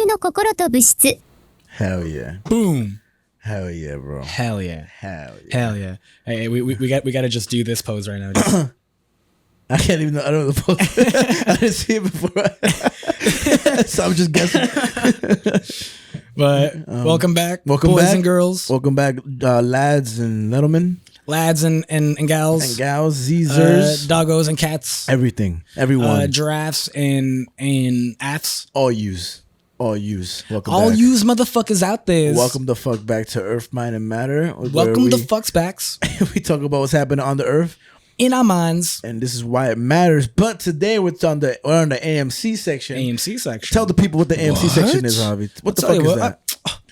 中の心と物質 Hell yeah. Boom. Hell yeah, bro. Hell yeah. Hell yeah. Hell yeah. Hey, we got to just do this pose right now. Just. I can't even know. I don't know the pose. I didn't see it before. So I'm just guessing. But welcome back, welcome boys back. and girls. Welcome back, lads and gentlemen. Lads and gals. And gals, Zers. Doggos and cats. Everything. Everyone. Giraffes and aths. All yous. All yous. Welcome All back. yous motherfuckers out there. Welcome the fuck back to Earth, Mind, and Matter. Welcome the fucks backs. We talk about what's happening on the Earth. In our minds. And this is why it matters. But today we're on the A.M.C section. A.M.C section. Tell the people what the A.M.C section is, Harvey. What the fuck is that?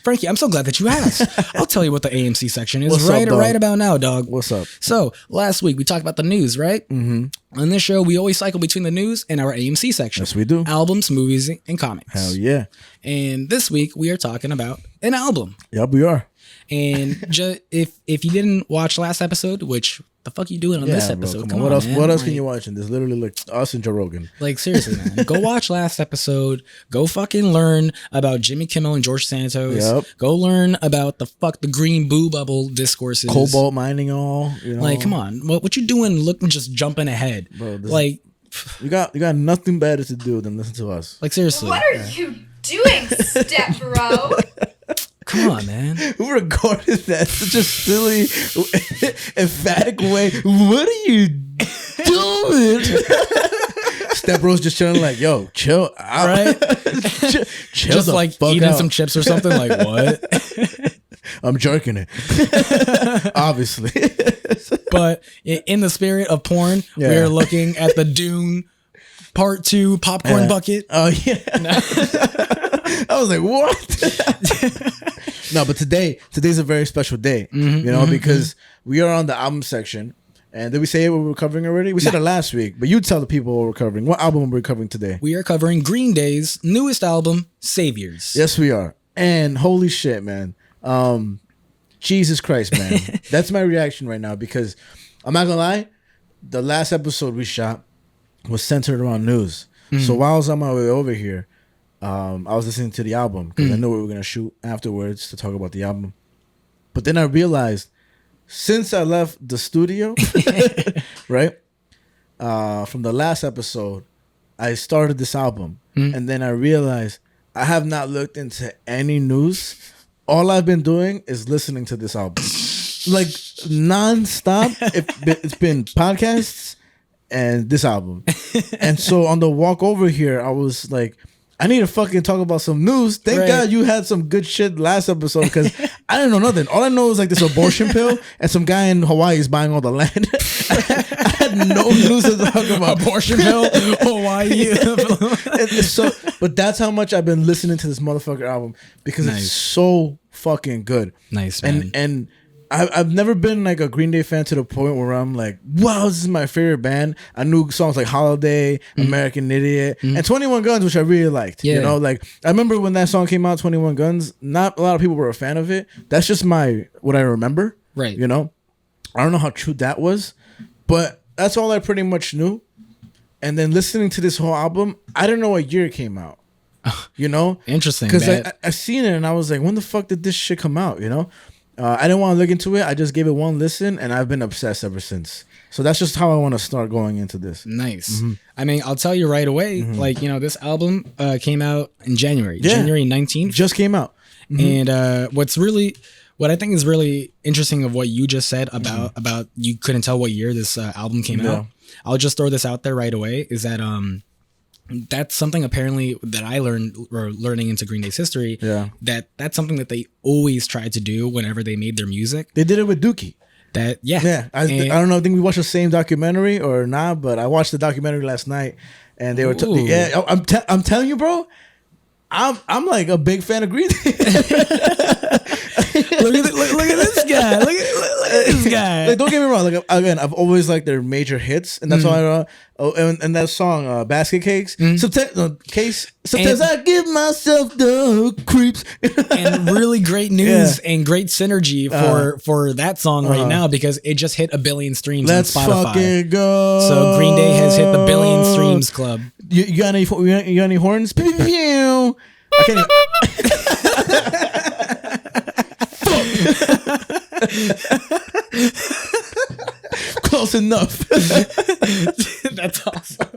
Frankie, I'm so glad that you asked. I'll tell you what the A.M.C section is What's right up, right about now, dog. What's up? So, last week we talked about the news, right? Mm-hmm. On this show, we always cycle between the news and our A.M.C section. Yes, we do. Albums, movies, and comics. Hell yeah. And this week, we are talking about an album. Yep, we are. And if you didn't watch last episode, which the fuck you doing on this episode? Come on, what else can you watch? There's literally like us and Joe Rogan. Like seriously, man. Go watch last episode. Go fucking learn about Jimmy Kimmel and George Santos. Yep. Go learn about the green boo bubble discourses. Cobalt mining all. You know? Like, come on. What you doing looking just jumping ahead? Bro, like you got nothing better to do than listen to us. Like seriously. What are you doing, step bro? Come on, man. Who recorded that? Such a silly, emphatic way. What are you doing? Step Bro's just chilling like, yo, chill out. Right? chill just the like fuck eating out. some chips or something. Like, what? I'm jerking it. Obviously. But in the spirit of porn, we're looking at the Dune Part 2 popcorn bucket. Oh, yeah. I was like, what? No, but today's a very special day, because we are on the album section. And did we say what we were covering already? We said it last week, but you tell the people what we're covering. What album are we covering today? We are covering Green Day's newest album, Saviors. Yes, we are. And holy shit, man. Jesus Christ, man. That's my reaction right now because I'm not gonna lie, the last episode we shot was centered around news. So while I was on my way over here, I was listening to the album because I know we were gonna shoot afterwards to talk about the album. But then I realized since I left the studio, right, from the last episode, I started this album, and then I realized I have not looked into any news. All I've been doing is listening to this album, like nonstop. It's been podcasts and this album, and so on the walk over here, I was like, I need to fucking talk about some news. Thank God you had some good shit last episode because I didn't know nothing. All I know is like this abortion pill and some guy in Hawaii is buying all the land. I had no news to talk about. Abortion pill, Hawaii. But that's how much I've been listening to this motherfucker album because it's so fucking good. Nice, man. And I've never been like a Green Day fan to the point where I'm like, wow, this is my favorite band. I knew songs like Holiday, American Idiot, and 21 Guns, which I really liked. Yeah. You know, like I remember when that song came out, 21 Guns, not a lot of people were a fan of it. That's just what I remember. Right. You know? I don't know how true that was, but that's all I pretty much knew. And then listening to this whole album, I don't know what year it came out. You know? Interesting. Because I seen it and I was like, when the fuck did this shit come out? You know? I didn't want to look into it. I just gave it one listen, and I've been obsessed ever since. So that's just how I want to start going into this. Nice. I mean, I'll tell you right away, like, this album came out in January. Yeah. January 19th. Just came out. And what I think is really interesting of what you just said about you couldn't tell what year this album came out. I'll just throw this out there right away, is that that's something apparently that I learned or learning into Green Day's history. Yeah. That's something that they always tried to do whenever they made their music. They did it with Dookie. Yeah. I don't know. I think we watched the same documentary or not, but I watched the documentary last night, and they were I'm telling you, bro. I'm like a big fan of Green Day. look at this guy. Look at this guy. Like, don't get me wrong. Like again, I've always liked their major hits, and that's why and that song, Basket Cakes. Sometimes I give myself the creeps. And really great news and great synergy for that song right now because it just hit 1 billion streams on Spotify. Let's fucking go. So Green Day has hit the 1 billion streams club. You got any horns? Pew, pew, pew. I can't even. Close enough. That's awesome.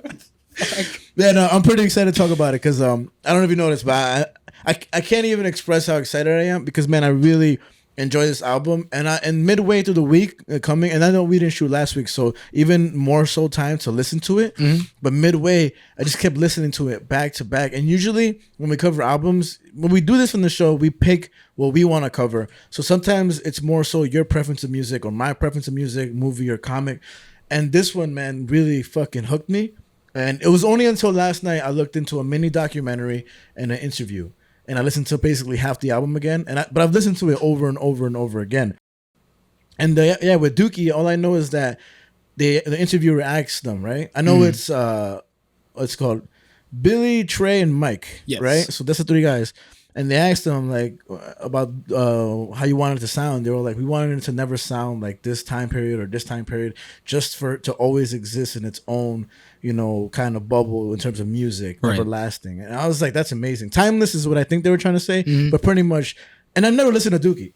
Yeah, no, I'm pretty excited to talk about it because I don't know if you noticed, but I can't even express how excited I am because, man, I really enjoy this album. And midway through the week coming, and I know we didn't shoot last week, so even more so time to listen to it. Mm-hmm. But midway, I just kept listening to it back to back. And usually when we cover albums, when we do this on the show, we pick what we want to cover. So sometimes it's more so your preference of music or my preference of music, movie or comic. And this one, man, really fucking hooked me. And it was only until last night I looked into a mini documentary and an interview, and I listened to basically half the album again. But I've listened to it over and over and over again. And with Dookie, all I know is that the interviewer asked them, right? I know it's called Billy, Trey, and Mike, yes. right? So that's the three guys. And they asked them like about how you wanted it to sound. They were like, we wanted it to never sound like this time period or this time period, just for it to always exist in its own, kind of bubble in terms of music, right. everlasting. And I was like, that's amazing. Timeless is what I think they were trying to say, but pretty much. And I've never listened to Dookie.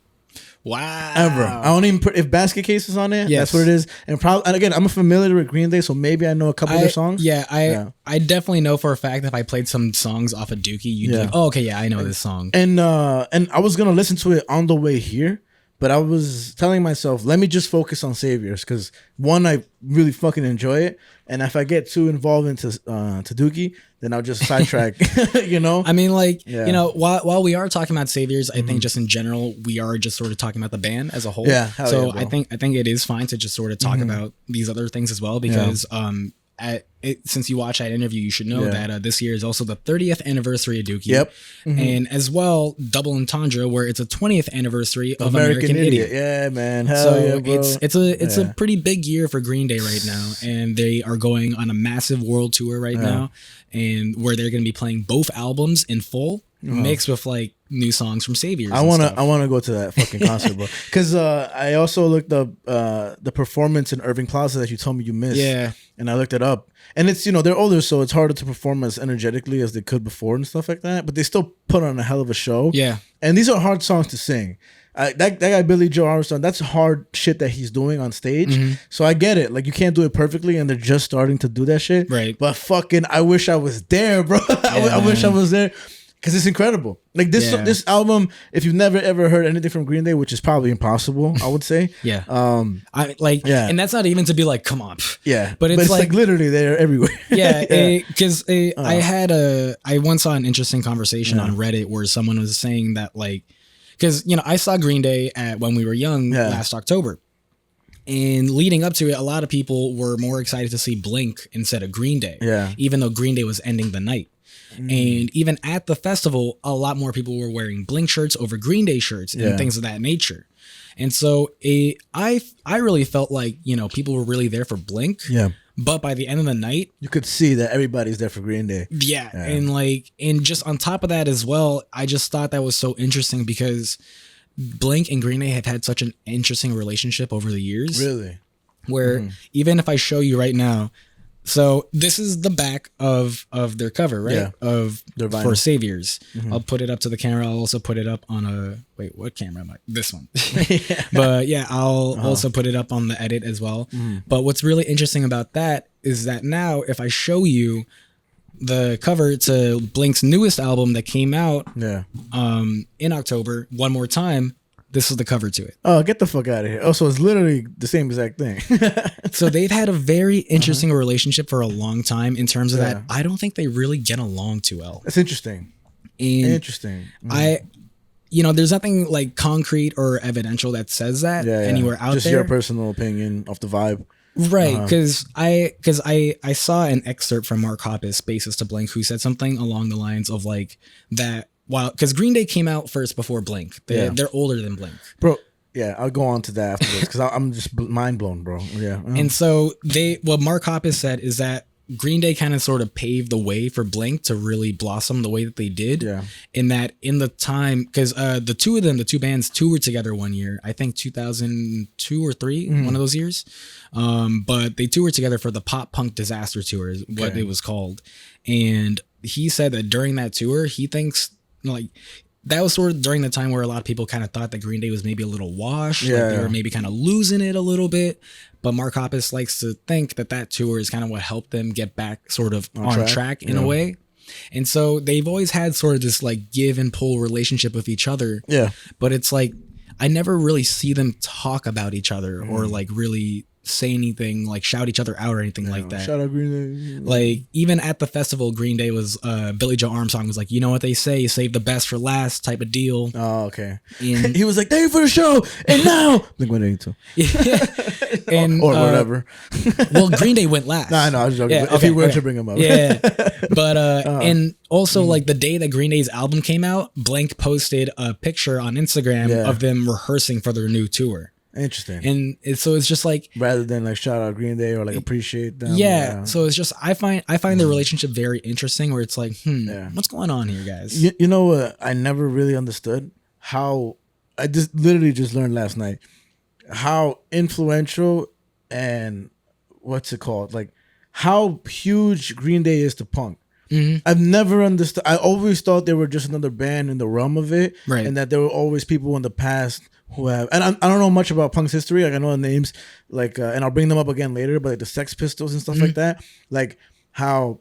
Wow. Ever. I don't even put if Basket Case is on it. Yes. That's what it is. And again, I'm familiar with Green Day, so maybe I know a couple of their songs. I definitely know for a fact if I played some songs off of Dookie, you'd be like, oh, okay, yeah, I know this song. And I was gonna listen to it on the way here, but I was telling myself, let me just focus on Saviors, because one, I really fucking enjoy it, and if I get too involved into to Dookie, then I'll just sidetrack. I mean, while we are talking about Saviors, I think just in general we are just sort of talking about the band as a whole. Yeah. So I think it is fine to just sort of talk about these other things as well, because since you watched that interview, you should know that this year is also the 30th anniversary of Dookie. Yep. And as well, Double Entendre, where it's a 20th anniversary of American Idiot. Yeah, man. Hell yeah, bro. It's a pretty big year for Green Day right now, and they are going on a massive world tour right now, and where they're going to be playing both albums in full, mixed with like new songs from Saviors. I wanna go to that fucking concert, bro. Because I also looked up the performance in Irving Plaza that you told me you missed. Yeah. And I looked it up, and it's they're older, so it's harder to perform as energetically as they could before and stuff like that. But they still put on a hell of a show. Yeah. And these are hard songs to sing. That guy Billy Joe Armstrong, that's hard shit that he's doing on stage. So I get it. Like, you can't do it perfectly, and they're just starting to do that shit. Right. But fucking, I wish I was there, bro. I wish I was there. Because it's incredible. Like this album, if you've never ever heard anything from Green Day, which is probably impossible, I would say. Yeah. And that's not even to be like, come on. Yeah. But it's like literally they're everywhere. Yeah. Because I once saw an interesting conversation on Reddit where someone was saying that, like, because I saw Green Day when we were young last October. And leading up to it, a lot of people were more excited to see Blink instead of Green Day. Yeah. Even though Green Day was ending the night. And even at the festival, a lot more people were wearing Blink shirts over Green Day shirts and things of that nature. And so I really felt like, people were really there for Blink. Yeah. But by the end of the night, you could see that everybody's there for Green Day. Yeah. And just on top of that as well, I just thought that was so interesting because Blink and Green Day have had such an interesting relationship over the years. Really? Where even if I show you right now, so this is the back of their cover, right? Yeah. Of for Saviors. I'll put it up to the camera. I'll also put it up on what camera am I? This one. But yeah, I'll also put it up on the edit as well. But what's really interesting about that is that now if I show you the cover to Blink's newest album that came out in October, One More Time, this is the cover to it. Oh, get the fuck out of here. Oh, so it's literally the same exact thing. So they've had a very interesting relationship for a long time in terms of that. I don't think they really get along too well. That's interesting. Interesting. There's nothing like concrete or evidential that says that anywhere out Just there. Just your personal opinion off the vibe. Right, because I saw an excerpt from Mark Hoppus, bassist to Blink, who said something along the lines of like that. Wow, because Green Day came out first before Blink. They're older than Blink, bro. Yeah, I'll go on to that afterwards because I'm just mind blown, bro. Yeah, and so what Mark Hoppus said is that Green Day kind of sort of paved the way for Blink to really blossom the way that they did. Yeah, in the time, because the two bands toured together one year, I think 2002 or 3, one of those years. But they toured together for the Pop Punk Disaster Tour, is what it was called, and he said that during that tour, he thinks like that was sort of during the time where a lot of people kind of thought that Green Day was maybe a little washed. Yeah. Like they were maybe kind of losing it a little bit. But Mark Hoppus likes to think that tour is kind of what helped them get back sort of on track in a way. And so they've always had sort of this like give and pull relationship with each other. Yeah. But it's like, I never really see them talk about each other or like really say anything, like shout each other out or anything like that. Shout out Green Day. Like even at the festival, Green Day was Billy Joe Armstrong was like, you know what they say, save the best for last type of deal. Oh, okay. And he was like, thank you for the show. And now Blink-182. Yeah. And or whatever. Well, Green Day went last. No, I know, I was joking. Yeah, If you were to bring him up. Yeah. But and also like the day that Green Day's album came out, Blank posted a picture on Instagram of them rehearsing for their new tour. Interesting. And so it's just like, rather than like shout out Green Day or like appreciate them. Yeah. So it's just I find the relationship very interesting where it's like, what's going on here, guys? You know what? I never really understood how I just literally just learned last night how influential and what's it called? Like how huge Green Day is to punk. Mm-hmm. I've never understood. I always thought they were just another band in the realm of it, right? And that there were always people in the past who have, and I don't know much about punk's history. Like I know the names, like, and I'll bring them up again later. But like the Sex Pistols and stuff like that, like how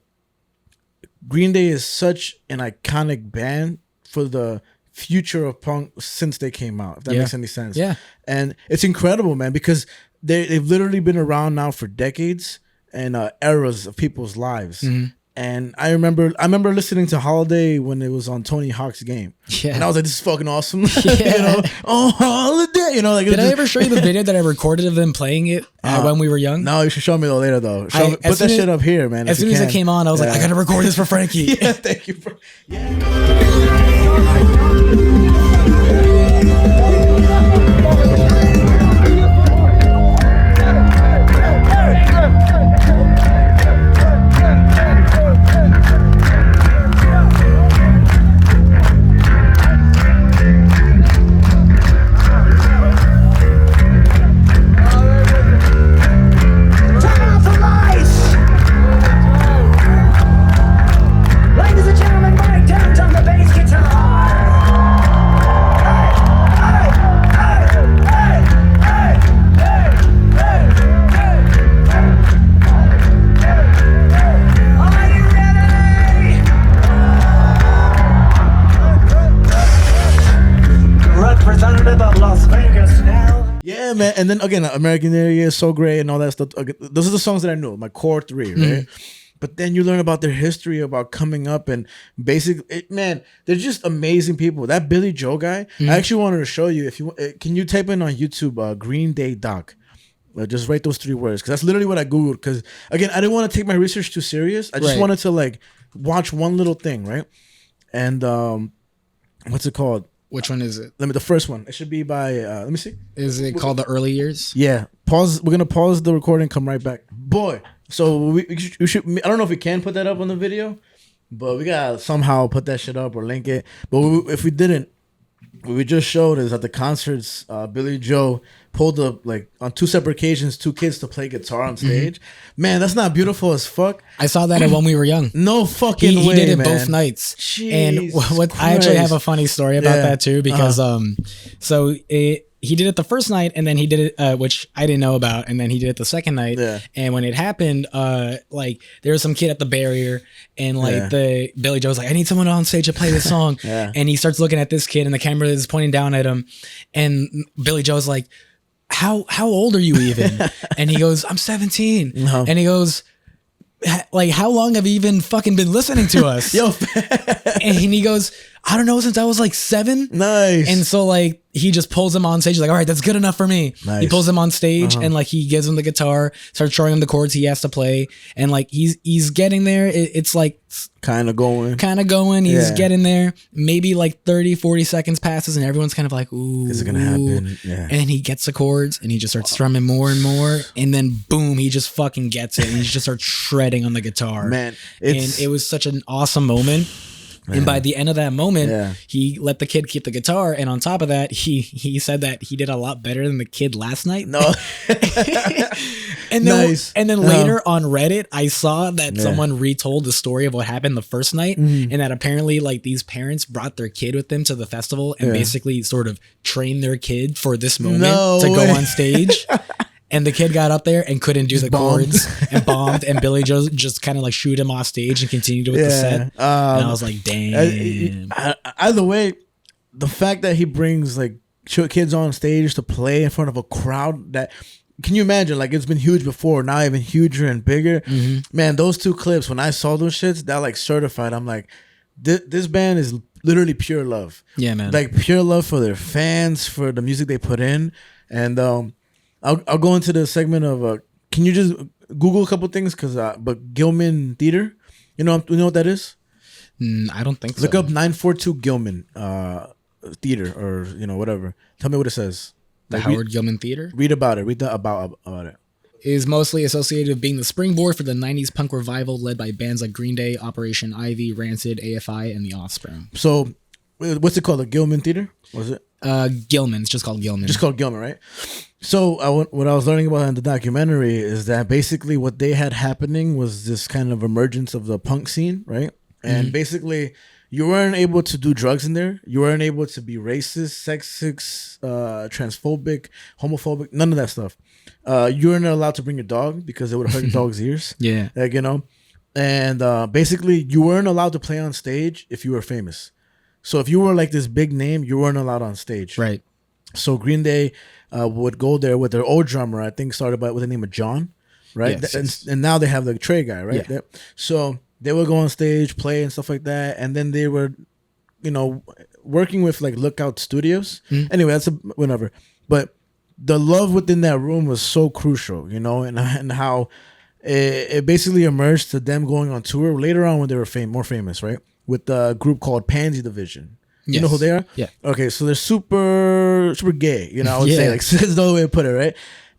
Green Day is such an iconic band for the future of punk since they came out. If that makes any sense, yeah. And it's incredible, man, because they've literally been around now for decades and eras of people's lives. Mm-hmm. And I remember listening to Holiday when it was on Tony Hawk's Game. Yeah. And I was like, this is fucking awesome. Yeah. You know? Oh, Holiday. You know, like did I ever show you the video that I recorded of them playing it when we were young? No, you should show me though later though. Put that shit up here, man. As soon as it came on, I was like, I gotta record this for Frankie. Yeah, thank you, bro. Man, and then again, American Area is so great and all that stuff. Those are the songs that I know, my core three, right? But then you learn about their history, about coming up, and basically, man, they're just amazing people. That Billy Joe guy, I actually wanted to show you. If you can, you type in on YouTube Green Day doc. Just write those 3 words because that's literally what I googled. Because again, I didn't want to take my research too serious. I just wanted to like watch one little thing, right? And what's it called? Which one is it? The first one. It should be by. Let me see. Is it called The Early Years? Yeah. Pause. We're gonna pause the recording. Come right back, boy. So we should. I don't know if we can put that up on the video, but we gotta somehow put that shit up or link it. But if we didn't, what we just showed is at the concerts, Billy Joe pulled up like on 2 separate occasions 2 kids to play guitar on stage. Man, that's not beautiful as fuck. I saw that when we were young. No fucking way, he did it man. both nights. Jeez and what I actually have a funny story about that too because he did it the first night and then he did it which I didn't know about, and then he did it the second night. Yeah. And when it happened, like there was some kid at the barrier and like the Billy Joe's like, I need someone on stage to play this song. And he starts looking at this kid and the camera is pointing down at him, and Billy Joe's like, how old are you even? And he goes, I'm 17. And he goes, like, how long have you even fucking been listening to us? Yo. And he goes, I don't know, since I was like 7. Nice. And so like he just pulls him on stage. He's like, all right, that's good enough for me. Nice. He pulls him on stage and like he gives him the guitar, starts showing him the chords he has to play. And like he's getting there. It's like kind of going. He's getting there. Maybe like 30, 40 seconds passes and everyone's kind of like, ooh. Is it going to happen? Yeah. And he gets the chords and he just starts strumming more and more. And then boom, he just fucking gets it. And he just starts shredding on the guitar. Man. And it was such an awesome moment. And by the end of that moment, Yeah. he let the kid keep the guitar, and on top of that, he said that he did a lot better than the kid last night. No. And then, Nice. and then later on Reddit, I saw that Yeah. someone retold the story of what happened the first night, and that apparently like these parents brought their kid with them to the festival and basically sort of trained their kid for this moment No to way. go on stage. And the kid got up there and couldn't do the bombed. chords and bombed, and Billy Joe just kind of like shoot him off stage and continued with the set. And I was like, damn. Either way, the fact that he brings like kids on stage to play in front of a crowd that, can you imagine? Like, it's been huge before, now even huger and bigger. Man, those two clips, when I saw those shits, that like certified. I'm like, this band is literally pure love. Yeah, man. Like pure love for their fans, for the music they put in. And I'll go into the segment of can you just Google a couple things, but Gilman Theater, you know what that is? I don't think so. Look up 942 Gilman Theater, or whatever. Tell me what it says. The Like, Howard Gilman Theater read about it. Read about it. is mostly associated with being the springboard for the 90s punk revival led by bands like Green Day, Operation Ivy, Rancid, AFI, and The Offspring. So, what's it called? The Gilman Theater? Was it? Gilman. It's just called Gilman. Just called Gilman, right? So what I was learning about in the documentary is that basically what they had happening was this kind of emergence of the punk scene, right? And basically you weren't able to do drugs in there. You weren't able to be racist, sexist, transphobic, homophobic, none of that stuff. You weren't allowed to bring your dog because it would hurt your dog's ears. Yeah. Like, and basically you weren't allowed to play on stage if you were famous. So if you were like this big name, you weren't allowed on stage. Right. So Green Day would go there with their old drummer, I think started with the name of John, right? Yes. And now they have the Trey guy, right? Yeah. So they would go on stage, play and stuff like that. And then they were, working with like Lookout Studios. Anyway, that's whatever. But the love within that room was so crucial, and how it basically emerged to them going on tour later on when they were more famous, right? With a group called Pansy Division. You know who they are? Yeah. Okay, so they're super gay, I would say, like, that's the only way to put it, right?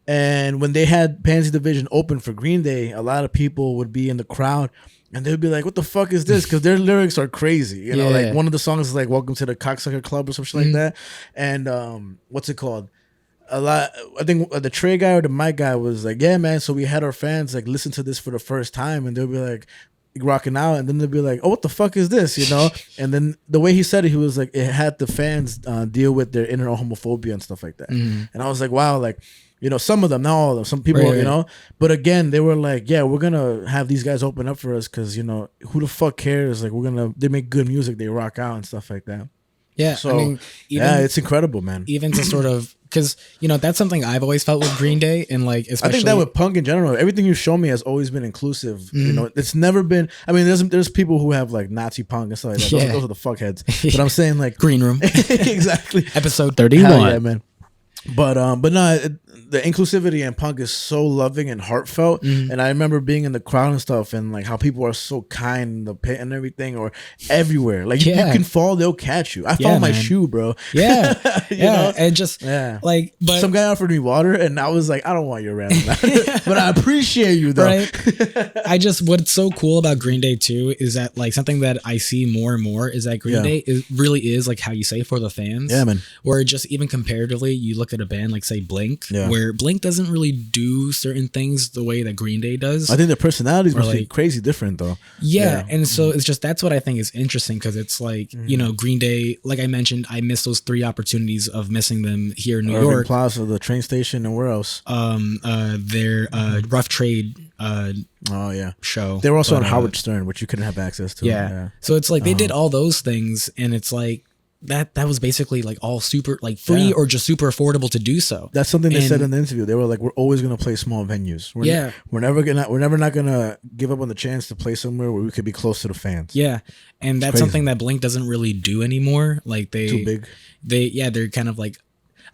And when they had Pansy Division open for Green Day, a lot of people would be in the crowd and they'd be like, what the fuck is this? Because their lyrics are crazy. Like one of the songs is like, welcome to the Cocksucker Club or something like that. And what's it called? I think the Trey guy or the Mike guy was like, yeah, man, so we had our fans like listen to this for the first time, and they'll be like rocking out, and then they'll be like, oh, what the fuck is this, And then the way he said it, he was like, it had the fans deal with their inner homophobia and stuff like that. And I was like, wow, like, some of them, not all of them, some people, Right. but again, they were like, yeah, we're gonna have these guys open up for us because who the fuck cares? Like, they make good music, they rock out and stuff like that. Yeah. So I mean, it's incredible, man. even to sort of, because that's something I've always felt with Green Day, and like especially I think that with punk in general, everything you show me has always been inclusive. It's never been. I mean, there's people who have like Nazi punk and stuff like that. Yeah. Those are the fuckheads. But I'm saying like Green Room exactly. episode 31. Hell yeah, man. But no, the inclusivity in punk is so loving and heartfelt. And I remember being in the crowd and stuff, and like how people are so kind in the pit and everything, or everywhere. Like you can fall, they'll catch you. I found my shoe, bro. Yeah, know? and just like, but some guy offered me water, and I was like, I don't want your random, but I appreciate you though. Right. What's so cool about Green Day too is that like something that I see more and more is that Green Day really is like how you say for the fans. Yeah, man. Where just even comparatively, you look at a band like say Blink, where Blink doesn't really do certain things the way that Green Day does. I think their personalities must be like, crazy different though. And so it's just that's what I think is interesting, because it's like Green Day, like I mentioned, I missed those 3 opportunities of missing them here in New Irving York. Plaza, the train station, and where else? Their Rough Trade show. They were also on Howard Stern, which you couldn't have access to. Yeah. So it's like they did all those things, and it's like that was basically like all super like free or just super affordable to do so. That's something they said in the interview. They were like, we're always gonna play small venues. We're never not gonna give up on the chance to play somewhere where we could be close to the fans. Yeah. And that's something that Blink doesn't really do anymore. Like too big. They're kind of like,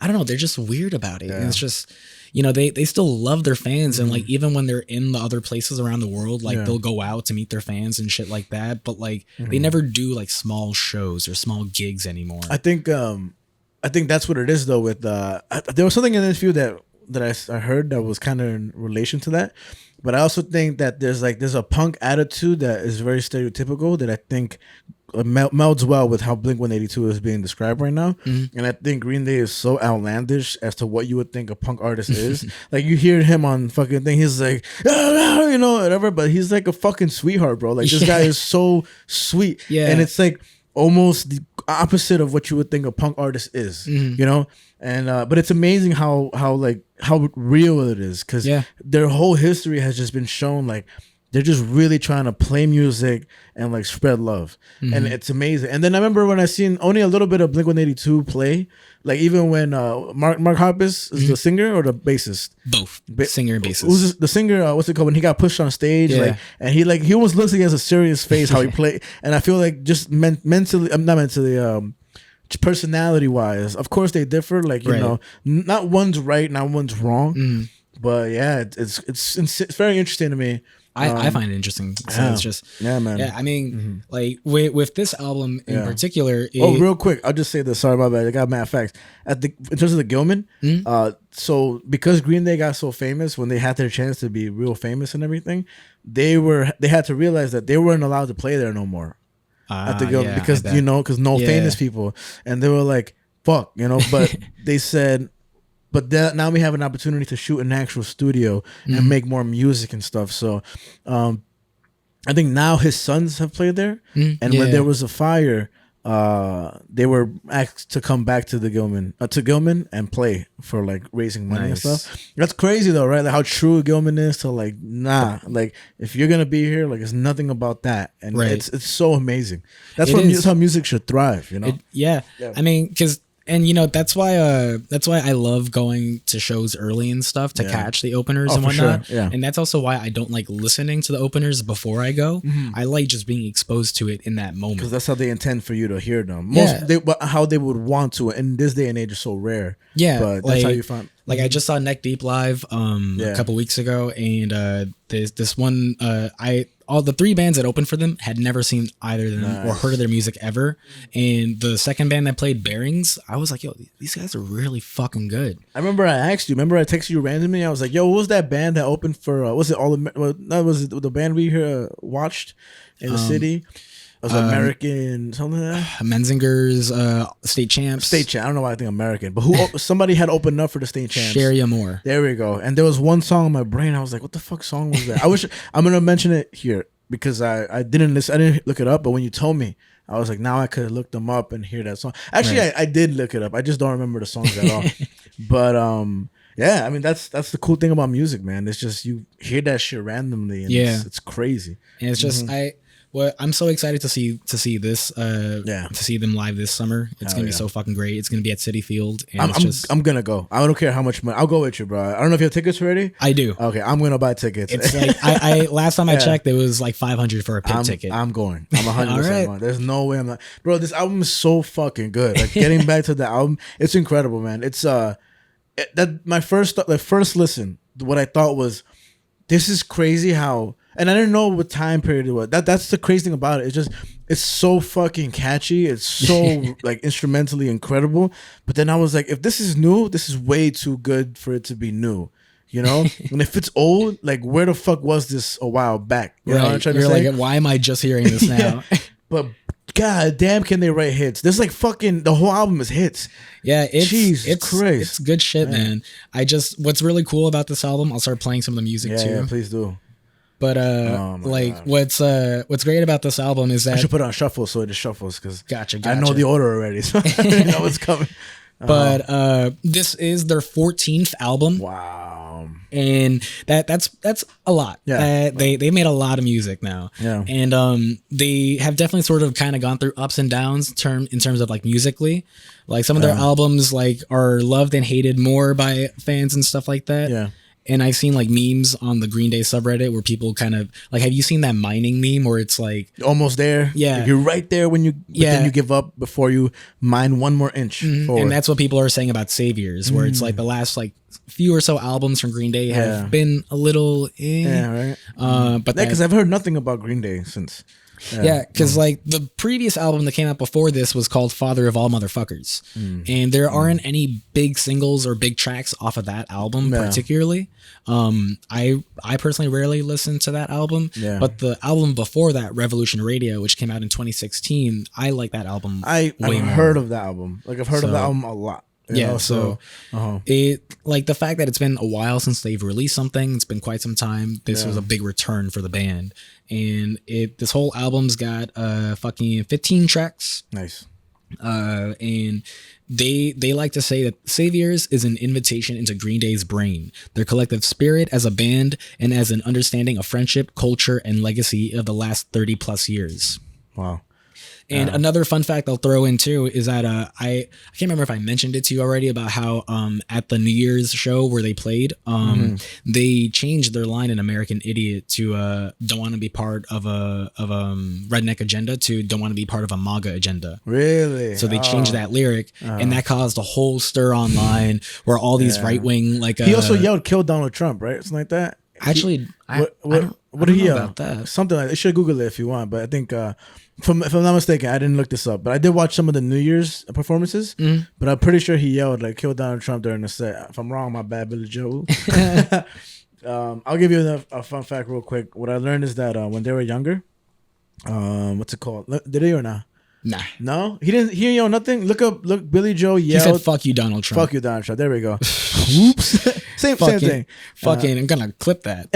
I don't know, they're just weird about it. And it's just, they still love their fans, and like even when they're in the other places around the world, like they'll go out to meet their fans and shit like that, but like they never do like small shows or small gigs anymore. I think that's what it is though. With there was something in this interview that I heard that was kind of in relation to that, but I also think that there's a punk attitude that is very stereotypical that I think melds well with how Blink-182 is being described right now. And I think Green Day is so outlandish as to what you would think a punk artist is. Like you hear him on fucking thing, he's like, you know, whatever, but he's like a fucking sweetheart, bro. Like this guy is so sweet. Yeah. And it's like almost the opposite of what you would think a punk artist is, you know? And but it's amazing how real it is, because their whole history has just been shown. Like they're just really trying to play music and like spread love, and it's amazing. And then I remember when I seen only a little bit of Blink-182 play, like even when Mark Hoppus is the singer or the bassist, both singer and bassist. Who's the singer? What's it called when he got pushed on stage? Like, and he almost looks like he has a serious face how he played. And I feel like just mentally, I'm not mentally. Personality wise, of course they differ. Like you know, not one's right, not one's wrong. But yeah, it's very interesting to me. I find it interesting. So it's just man. Yeah, I mean, like with this album in particular. Real quick, I'll just say this. Sorry about that. I got mad facts. In terms of the Gilman, so because Green Day got so famous, when they had their chance to be real famous and everything, they had to realize that they weren't allowed to play there no more. At the Gilman, because you know, because no famous people, and they were like, "Fuck," you know. But they said, "But now we have an opportunity to shoot in an actual studio and make more music and stuff." So, I think now his sons have played there, and when there was a fire, they were asked to come back to the Gilman and play for like raising money and stuff. That's crazy though, right? Like how true Gilman is to like, nah, like if you're gonna be here, like it's nothing about that, and it's so amazing. That's how music should thrive, you know? I mean, because. And you know that's why I love going to shows early and stuff to catch the openers and whatnot. Sure. Yeah. And that's also why I don't like listening to the openers before I go. I like just being exposed to it in that moment, because that's how they intend for you to hear them. How they would want to. In this day and age, is so rare. Yeah, but that's how you find. Like I just saw Neck Deep live a couple weeks ago, and this one all the three bands that opened for them had never seen either of them or heard of their music ever. And the second band that played, Bearings, I was like, yo, these guys are really fucking good. I remember I asked you. Remember I texted you randomly. I was like, yo, what was that band that opened for? Was it the band we watched in the city? It was American something like that. Menzinger's State Champs. I don't know why I think American, but somebody had opened up for the State Champs. Sherry Amore. There we go. And there was one song in my brain. I was like, what the fuck song was that? I'm gonna mention it here because I didn't look it up, but when you told me, I was like, now I could look them up and hear that song. Actually, I did look it up. I just don't remember the songs at all. But yeah, I mean that's the cool thing about music, man. It's just you hear that shit randomly, and it's crazy. And it's just I'm so excited to see this. To see them live this summer. It's gonna be so fucking great. It's gonna be at Citi Field. And I'm gonna go. I don't care how much money. I'll go with you, bro. I don't know if you have tickets already. I do. Okay, I'm gonna buy tickets. It's like I last time I checked, it was like $500 for a pit ticket. I'm going. I'm 100% going. There's no way I'm not. Bro, this album is so fucking good. Like getting back to the album, it's incredible, man. It's my first listen. What I thought was, this is crazy how. And I didn't know what time period it was. That's the crazy thing about it. It's so fucking catchy. It's so like instrumentally incredible. But then I was like, if this is new, this is way too good for it to be new. You know? And if it's old, like where the fuck was this a while back? You know what I'm trying to say? Like, why am I just hearing this now? But god damn, can they write hits? There's like fucking the whole album is hits. Yeah, Jesus Christ. It's good shit, man. What's really cool about this album, I'll start playing some of the music too. Yeah, please do. But what's great about this album is that I should put it on shuffle so it just shuffles because gotcha. I know the order already, so I know what's coming. But this is their 14th album. Wow, and that's a lot. Yeah, they made a lot of music now. Yeah, and they have definitely sort of kind of gone through ups and downs in terms of like musically. Like some of their albums like are loved and hated more by fans and stuff like that. Yeah. And I've seen like memes on the Green Day subreddit where people kind of like, have you seen that mining meme where it's like almost there? Yeah, like you're right there when then you give up before you mine 1 more inch forward. And that's what people are saying about Saviors, where it's like the last like few or so albums from Green Day have been a little right. But because I've heard nothing about Green Day since. Yeah, because like the previous album that came out before this was called Father of All Motherfuckers. And there aren't any big singles or big tracks off of that album particularly. I personally rarely listen to that album, but the album before that, Revolution Radio, which came out in 2016, I like that album. I've heard of that album. Like I've heard of that album a lot. Yeah, so it like the fact that it's been a while since they've released something. It's been quite some time. This was a big return for the band, and this whole album's got fucking 15 tracks. Nice. And they like to say that Saviors is an invitation into Green Day's brain, their collective spirit as a band, and as an understanding of friendship, culture, and legacy of the last 30 plus years. Wow. And another fun fact I'll throw in too is that I can't remember if I mentioned it to you already about how at the New Year's show where they played, they changed their line in American Idiot to don't want to be part of a redneck agenda to don't want to be part of a MAGA agenda. Really? So they changed that lyric, and that caused a whole stir online where all these right wing like he also yelled "Kill Donald Trump," right? Something like that. Actually, what did he yell about that? Something like that. You should Google it if you want, but I think. If I'm not mistaken, I didn't look this up, but I did watch some of the New Year's performances. But I'm pretty sure he yelled like "Kill Donald Trump" during the set. If I'm wrong, my bad, Billy Joe. I'll give you a fun fact real quick. What I learned is that when they were younger, what's it called? Did he or not? Nah. No, he didn't. He didn't yell nothing. Look, Billy Joe yelled. He said, "Fuck you, Donald Trump." Fuck you, Donald Trump. There we go. Whoops. Same thing. Fucking, I'm gonna clip that.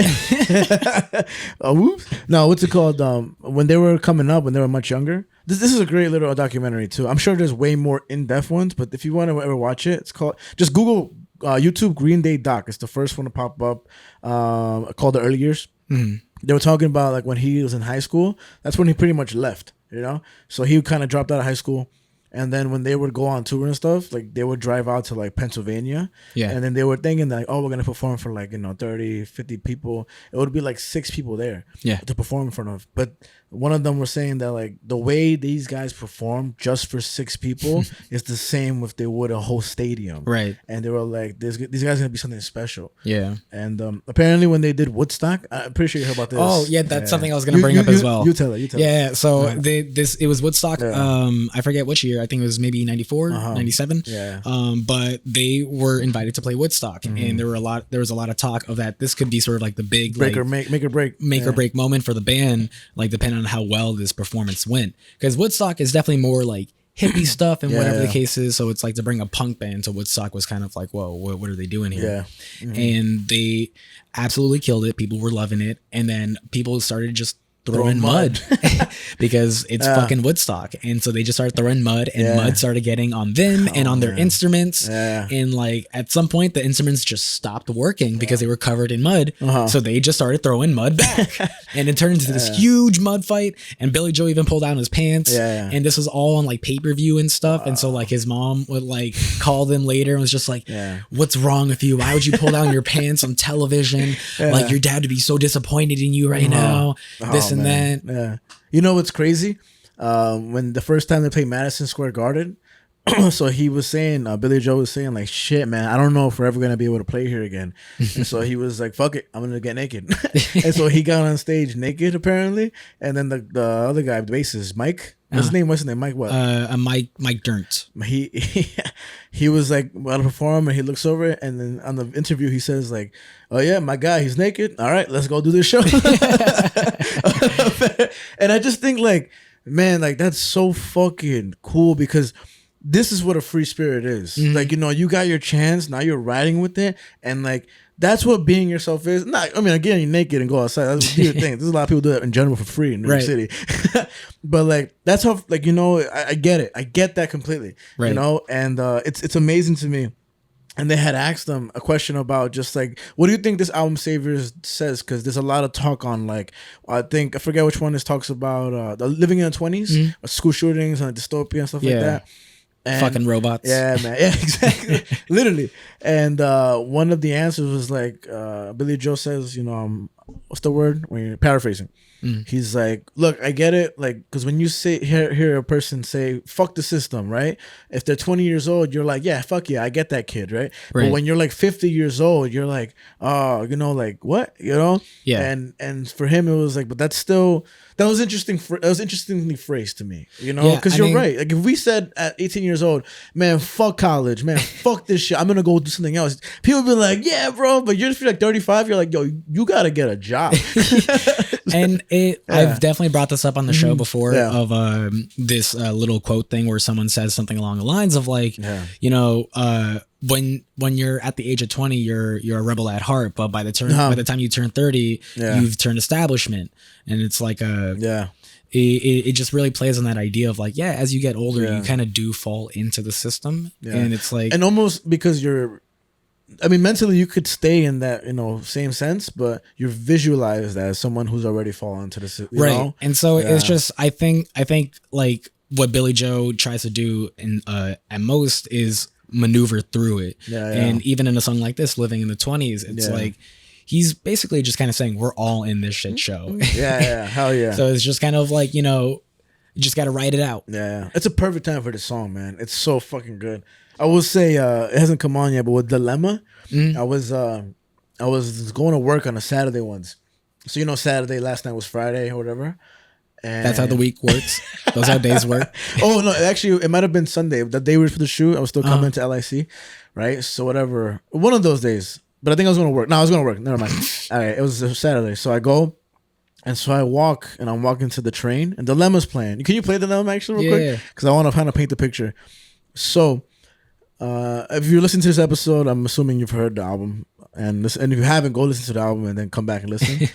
Whoops. No, what's it called? When they were coming up, when they were much younger. This is a great little documentary too. I'm sure there's way more in-depth ones, but if you want to ever watch it, it's called. Just Google YouTube Green Day doc. It's the first one to pop up. Called The Early Years. They were talking about like when he was in high school. That's when he pretty much left. You know, so he kind of dropped out of high school, and then when they would go on tour and stuff, like they would drive out to like Pennsylvania, and then they were thinking like, oh, we're gonna perform for like 30, 50 people. It would be like 6 people there, to perform in front of. But one of them was saying that like the way these guys perform just for 6 people is the same if they would a whole stadium, right? And they were like, these guys gonna be something special, And apparently when they did Woodstock, I'm pretty sure you heard about this. Oh yeah, that's something I was gonna bring up as well. You tell it. Yeah, so it was Woodstock. I forget which year. I think it was maybe 94, 97. Yeah. But they were invited to play Woodstock, and there was a lot of talk of that this could be sort of like the big make or break moment for the band, like depending on how well this performance went. Because Woodstock is definitely more like hippie stuff and whatever the case is. So it's like to bring a punk band to Woodstock was kind of like, whoa, what are they doing here? And they absolutely killed it. People were loving it, and then people started just throwing mud because it's fucking Woodstock, and so they just started throwing mud, and mud started getting on them and on their instruments, and like at some point the instruments just stopped working because they were covered in mud, so they just started throwing mud back, and it turned into this huge mud fight, and Billy Joe even pulled down his pants, and this was all on like pay-per-view and stuff, and so like his mom would like call them later and was just like, what's wrong with you? Why would you pull down your pants on television? Like your dad would be so disappointed in you right now, this and that. Yeah. You know what's crazy? When the first time they played Madison Square Garden, so he was saying, Billy Joe was saying like, shit, man, I don't know if we're ever going to be able to play here again. And so he was like, fuck it, I'm going to get naked. And so he got on stage naked apparently. And then the other guy, the bassist, Mike, what's his name? Mike what? Mike Dirnt. He was like about to perform, and he looks over, and then on the interview he says like, oh yeah, my guy, he's naked. All right, let's go do this show. And I just think like, man, like that's so fucking cool because this is what a free spirit is. Like, you got your chance, now you're riding with it, and like that's what being yourself is. Not, I mean, again, you're naked and go outside. That's a thing. There's a lot of people do that in general for free in New York City. But like that's how, like, I get it. I get that completely. Right. And it's amazing to me. And they had asked them a question about just like, what do you think this album Saviors says? Because there's a lot of talk on like, I forget which one this talks about, the living in the 20s, school shootings and dystopia and stuff like that. And fucking robots. Yeah, man. Yeah, exactly. Literally. And one of the answers was like, Billy Joe says, what's the word when you're paraphrasing. He's like, look, I get it, like, because when you hear a person say fuck the system, right? If they're 20 years old, you're like, yeah, fuck yeah, I get that kid, right? But when you're like 50 years old, you're like, oh, you know, like what, you know? Yeah. And for him it was like, but that's still, that was interesting. That was interestingly phrased to me, you know, because you're right. Like if we said at 18 years old, man, fuck college, man, fuck this shit, I'm gonna go do something else. People be like, yeah, bro. But you're just like 35. You're like, yo, you gotta get a job. And I've definitely brought this up on the show before of this little quote thing where someone says something along the lines of like, you know, when you're at the age of 20, you're a rebel at heart, but by the time you turn 30, you've turned establishment, and it's like it just really plays on that idea of like, as you get older, you kind of do fall into the system, and it's like, and almost because I mean, mentally you could stay in that, you know, same sense, but you're visualized as someone who's already fallen into the, you know? And so it's just, I think like what Billy Joe tries to do in at most is maneuver through it. And even in a song like this, Living in the 20s, it's like he's basically just kind of saying we're all in this shit show. Hell yeah. So it's just kind of like, you know, you just got to write it out. It's a perfect time for this song, man. It's so fucking good. I will say it hasn't come on yet, but with Dilemma, I was going to work on a Saturday once. So, you know, Saturday, last night was Friday or whatever. And that's how the week works. Those are how days work. Oh, no, actually, it might have been Sunday. The day we were for the shoot, I was still coming to LIC, right? So whatever. One of those days. But I think I was going to work. No, I was going to work. Never mind. All right, it was a Saturday. So I go, and so I walk, and I'm walking to the train, and Dilemma's playing. Can you play Dilemma actually real quick? Because I want to kind of paint the picture. So if you listen to this episode, I'm assuming you've heard the album, and if you haven't, go listen to the album and then come back and listen.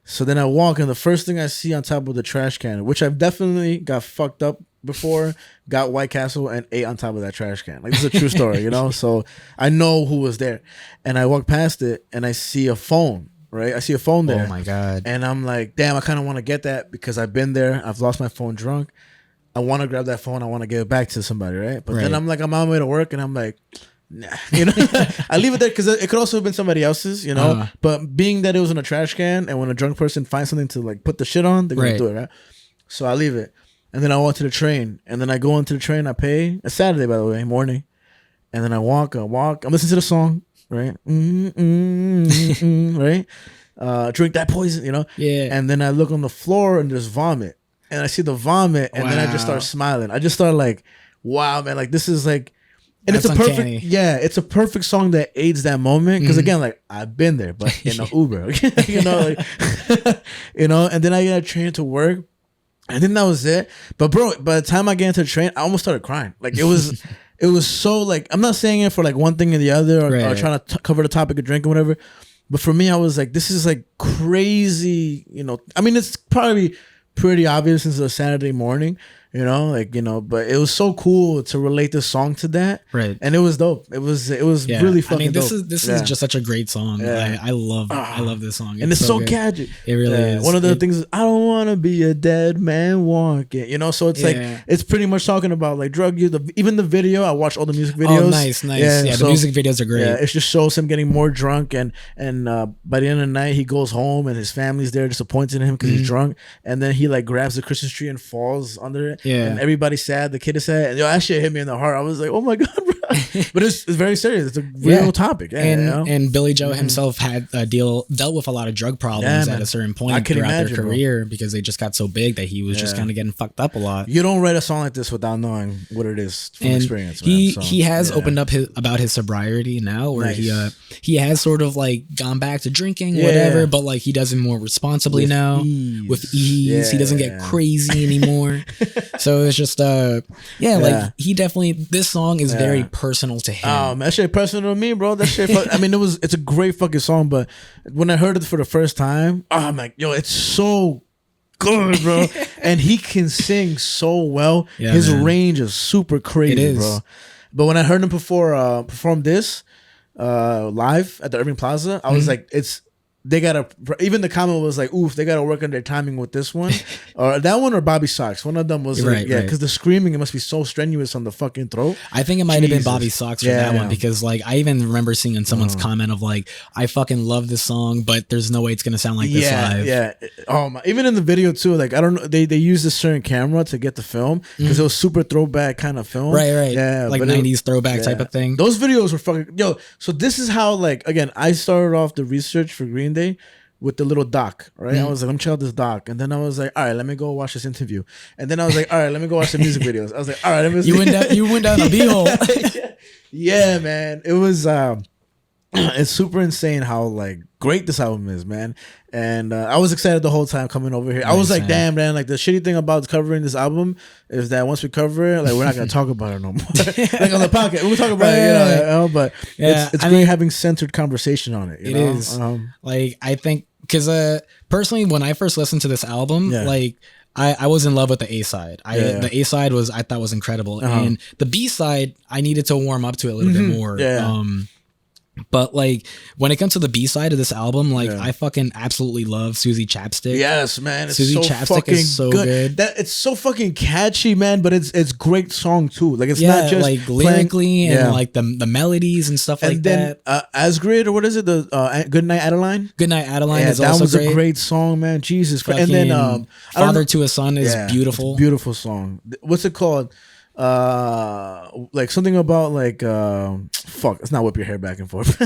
So then I walk, and the first thing I see on top of the trash can, which I've definitely got fucked up before, got White Castle and ate on top of that trash can. Like, this is a true story, you know? So I know who was there. And I walk past it, and I see a phone, right? I see a phone there. Oh, my God. And I'm like, damn, I kind of want to get that because I've been there. I've lost my phone drunk. I want to grab that phone. I want to give it back to somebody, right? But then I'm like, I'm on my way to work, and I'm like, nah, you know, I leave it there because it could also have been somebody else's, you know. But being that it was in a trash can, and when a drunk person finds something to like put the shit on, they're gonna do it, right? So I leave it, and then I walk to the train, and then I go into the train. I pay. It's Saturday, by the way, morning, and then I walk. I'm listening to the song, right? Right? Drink that poison, you know. Yeah. And then I look on the floor, and there's vomit, and I see the vomit, and then I just start smiling. I just start like, wow, man, like this is like. And that's it's a perfect, uncanny. It's a perfect song that aids that moment. Because again, like I've been there, but in an Uber, you know, like, you know. And then I get a train to work, and then that was it. But bro, by the time I get into the train, I almost started crying. Like it was so like, I'm not saying it for like one thing or the other, or trying to cover the topic of drink or whatever. But for me, I was like, this is like crazy, you know. I mean, it's probably pretty obvious since it's a Saturday morning. You know, like, you know, but it was so cool to relate the song to that. Right. And it was dope. It was really fucking dope. This is just such a great song. Yeah. I love this song. And it's so catchy. It really is. One of the things is, I don't want to be a dead man walking. You know, so it's like, it's pretty much talking about like drug use. Even the video, I watched all the music videos. Oh, nice. Yeah, so, the music videos are great. Yeah, it just shows him getting more drunk. And by the end of the night, he goes home and his family's there disappointed in him because he's drunk. And then he like grabs the Christmas tree and falls under it. Yeah. And everybody's sad. The kid is sad. And yo, that shit hit me in the heart. I was like, oh my God, bro. But it's very serious. It's a real topic. Yeah, and you know? And Billy Joe himself had dealt with a lot of drug problems at a certain point throughout their career, because they just got so big that he was just kind of getting fucked up a lot. You don't write a song like this without knowing what it is from experience. He has opened up about his sobriety now, where he has sort of like gone back to drinking, whatever, but like he does it more responsibly now with ease. He doesn't get crazy anymore. So it's just like he definitely, this song is very personal to him. Oh man, that shit personal to me, bro. That shit I mean, it's a great fucking song, but when I heard it for the first time, I'm like, yo, it's so good, bro. And he can sing so well. Yeah, his range is super crazy, bro. But when I heard him perform this live at the Irving Plaza, I was like, they gotta, even the comment was like, oof, they gotta work on their timing with this one, or that one, or Bobby Sox. One of them was like, yeah, because the screaming, it must be so strenuous on the fucking throat. I think it might have been Bobby Sox for that one, because like I even remember seeing in someone's comment of like, I fucking love this song, but there's no way it's gonna sound like this live. Yeah. Oh my, even in the video too, like I don't know, they used a certain camera to get the film because it was super throwback kind of film. Right. Yeah, like 90s throwback type of thing. Those videos were fucking so this is how, like, again, I started off the research for Green Day with the little doc, right? I was like, let me check out this doc, and then I was like, all right, let me go watch this interview, and then I was like, all right, let me go watch the music videos. I was like, all right, let me. You went down the b-hole. Yeah, man, it was. It's super insane how like great this album is, man. And I was excited the whole time coming over here. I was like, damn, man, like the shitty thing about covering this album is that once we cover it, like we're not gonna talk about it no more. Like on the podcast, we'll talk about it, you know, but it's great having centered conversation on it. You know? Is. Like I think because personally, when I first listened to this album, like I was in love with the A side. The A side I thought was incredible, and the B side I needed to warm up to it a little bit more. But like when it comes to the B side of this album, like I fucking absolutely love Susie Chapstick. Yes, man. It's Susie so Chapstick fucking is so good. That it's so fucking catchy, man. But it's great song too. Like it's not just like lyrically and like the melodies and stuff like that. Asgrid, or what is it? The Goodnight Adeline. Goodnight Adeline is that also was great. A great song, man. Jesus Christ. And then Father to a Son is beautiful. It's a beautiful song. What's it called? Like something about like fuck, let's not whip your hair back and forth.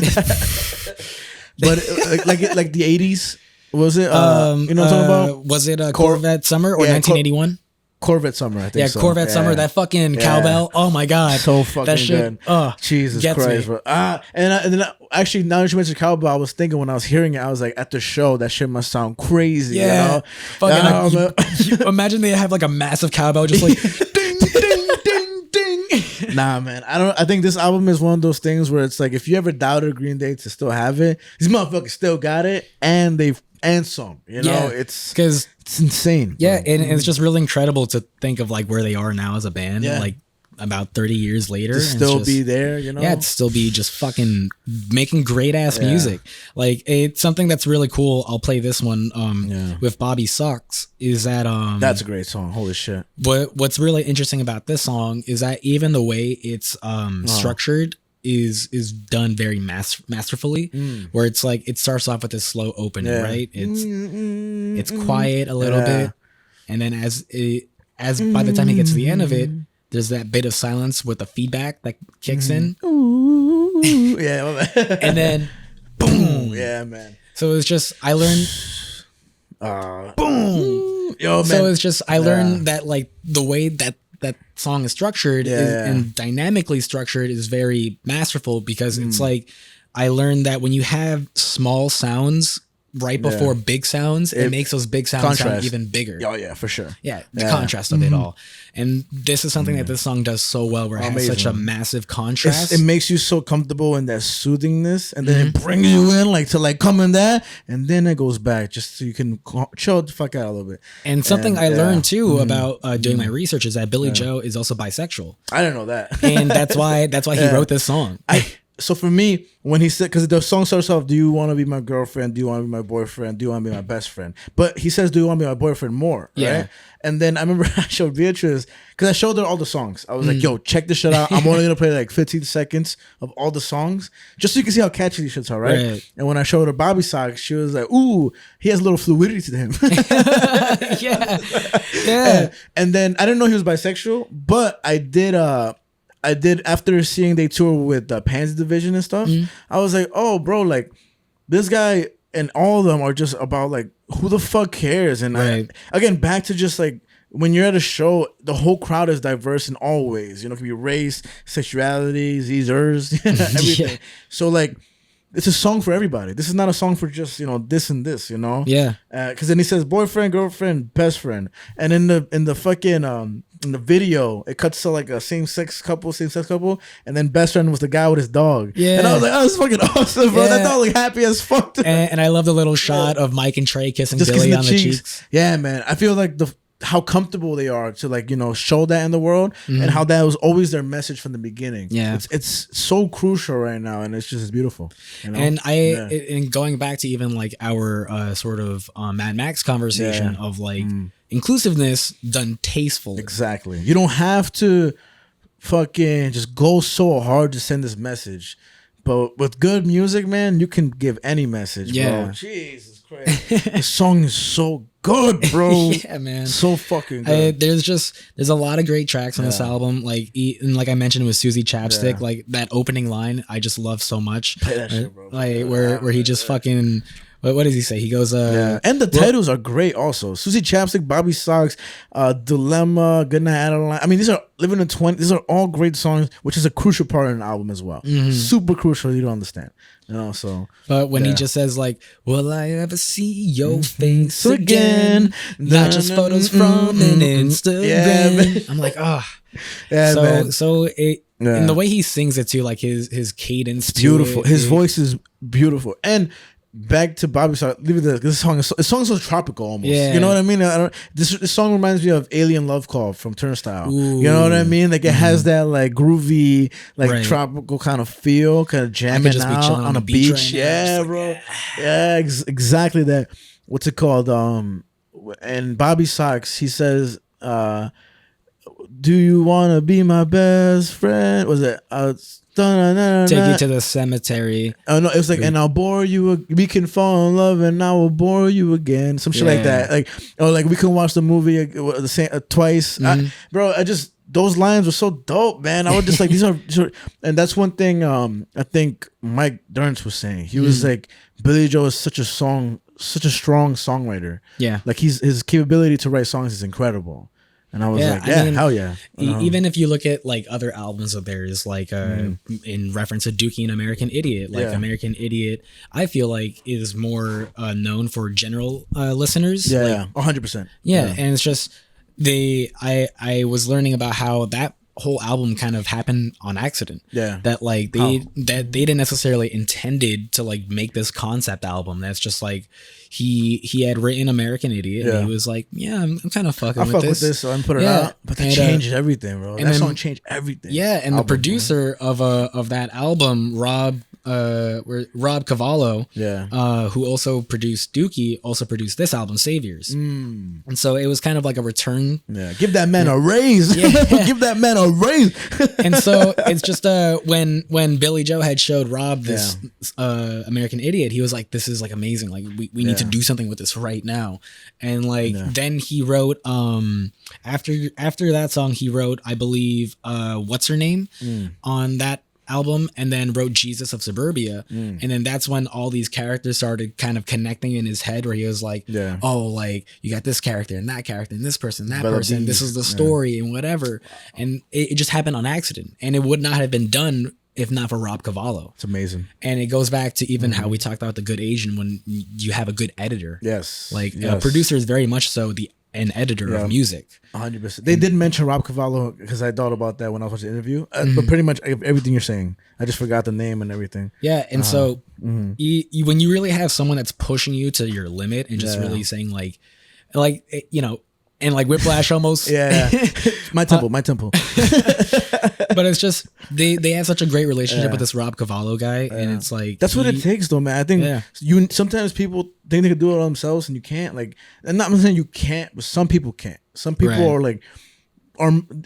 But like the 80s, was it you know what I'm talking about? Was it Corvette Summer or 1981? Corvette Summer, I think. Yeah, Corvette Summer. That fucking cowbell. Oh my god, so fucking that shit, good. Jesus Christ, bro. And then actually, now that you mentioned cowbell, I was thinking when I was hearing it, I was like, at the show, that shit must sound crazy. Yeah, you know? Fucking. Imagine they have like a massive cowbell, just like ding ding ding ding. Nah, man. I think this album is one of those things where it's like, if you ever doubted Green Day to still have it, these motherfuckers still got it, and some. You know, it's insane. Yeah, and it's just really incredible to think of like where they are now as a band, like about 30 years later, to still be there. You know, to still be just fucking making great ass music. Like it's something that's really cool. I'll play this one with Bobby Sox. Is that that's a great song. Holy shit! What's really interesting about this song is that even the way it's structured is done very masterfully, where it's like it starts off with this slow opening, right? It's quiet a little bit, and then as by the time he gets to the end of it, there's that bit of silence with the feedback that kicks in. Ooh, yeah, and then boom. Yeah, man. So it's just I learned boom. Yo, man. So it's just I learned that like the way that song is structured and dynamically structured is very masterful, because it's like I learned that when you have small sounds right before big sounds, it makes those big sounds sound even bigger. Oh yeah, for sure. Yeah, the contrast of it all. And this is something that this song does so well, where it has such a massive contrast. It makes you so comfortable in that soothingness, and then it brings you in like to like come in there, and then it goes back just so you can chill the fuck out a little bit. And something I learned too about doing my research is that Billy Joe is also bisexual. I didn't know that. And that's why he wrote this song. So for me, when he said, because the song starts off, do you want to be my girlfriend? Do you want to be my boyfriend? Do you want to be my best friend? But he says, do you want to be my boyfriend more? Right? And then I remember I showed Beatrice, because I showed her all the songs. I was like, yo, check this shit out. I'm only going to play like 15 seconds of all the songs, just so you can see how catchy these shits are, right? And when I showed her Bobby Sox, she was like, ooh, he has a little fluidity to him. And then I didn't know he was bisexual, but I did after seeing they tour with the Pansy Division and stuff. I was like, oh, bro, like this guy and all of them are just about like, who the fuck cares? And again, back to just like when you're at a show, the whole crowd is diverse in all ways. You know, it can be race, sexuality, zers, everything. So like, it's a song for everybody. This is not a song for just, you know, this and this, you know? Yeah. Because then he says boyfriend, girlfriend, best friend. And in the fucking in the video, it cuts to like a same-sex couple, and then best friend was the guy with his dog. Yeah. And I was like, oh, that's fucking awesome, bro. That dog looked happy as fuck. And I love the little shot of Mike and Trey kissing Billy on the cheeks. Yeah, man. I feel like how comfortable they are to like, you know, show that in the world, and how that was always their message from the beginning. Yeah. It's so crucial right now, and it's beautiful. You know? And and going back to even like our sort of Mad Max conversation of like inclusiveness done tastefully. Exactly. You don't have to fucking just go so hard to send this message. But with good music, man, you can give any message, bro. Jesus Christ. The song is so good, bro. Yeah, man. So fucking good. There's a lot of great tracks on this album. Like and like I mentioned with Susie Chapstick, like that opening line I just love so much. Play that shit, bro. Like where he just fucking what does he say? He goes, and the titles are great also. Susie Chapstick, Bobby Socks, Dilemma, Goodnight Adeline. I mean, these are Living in 20. These are all great songs, which is a crucial part of an album as well. Super crucial. You don't understand. You know, so. But when he just says like, "Will I ever see your face again?" Not just photos from an Instagram. I'm like, and the way he sings it too, like his cadence, it's beautiful. His voice is beautiful, and back to Bobby Socks. This song is so tropical almost. Yeah. You know what I mean? This song reminds me of Alien Love Call from Turnstile. Ooh. You know what I mean? Like it has that like groovy, like tropical kind of feel, kind of jamming out on a beach. Right, yeah, bro. Yeah, exactly that. What's it called? And Bobby Socks, he says, "Do you want to be my best friend?" Was it? Take you to the cemetery. Oh no, it was like, and I'll bore you. We can fall in love, and I will bore you again. Some shit like that. Like, or like we can watch the movie the same twice. Bro, those lines were so dope, man. I would just like these are, and that's one thing. I think Mike Durrance was saying. He was like, Billy Joe is such a strong songwriter. Yeah, like his capability to write songs is incredible. And I was like, I mean, hell yeah. Even if you look at like other albums of theirs, like in reference to Dookie and American Idiot, like American Idiot, I feel like is more known for general listeners. Yeah, 100%. Yeah, and it's just I was learning about how that whole album kind of happened on accident. Yeah, that like they didn't necessarily intended to like make this concept album. That's just like he had written American Idiot and he was like, I'm kind of fucking with this, so I'm putting it out. But that changed everything, bro. That song changed everything. Yeah, and the producer of that album, Rob Cavallo, who also produced Dookie, also produced this album, Saviors. And so it was kind of like a return. Yeah, give that man a raise. Give that man a raise. And so it's just when Billy Joe had showed Rob this American Idiot, he was like, this is like amazing. Like we need to do something with this right now. And like then he wrote after that song he wrote, I believe, What's Her Name on that album, and then wrote Jesus of Suburbia. And then that's when all these characters started kind of connecting in his head, where he was like, oh, like you got this character and this person, that person, this is the story and whatever. And it just happened on accident, and it would not have been done if not for Rob Cavallo. It's amazing. And it goes back to even how we talked about the good Asian, when you have a good editor. Yes. Like a producer is very much so an editor of music. 100%. They did mention Rob Cavallo because I thought about that when I was watching the interview. But pretty much everything you're saying, I just forgot the name and everything. Yeah, and so when you really have someone that's pushing you to your limit and just really saying like you know, and like Whiplash almost. My temple. But it's just they have such a great relationship with this Rob Cavallo guy, and it's like that's what it takes, though, man. I think sometimes people think they can do it themselves, and you can't. Like, and not saying you can't, but some people can't. Some people are like,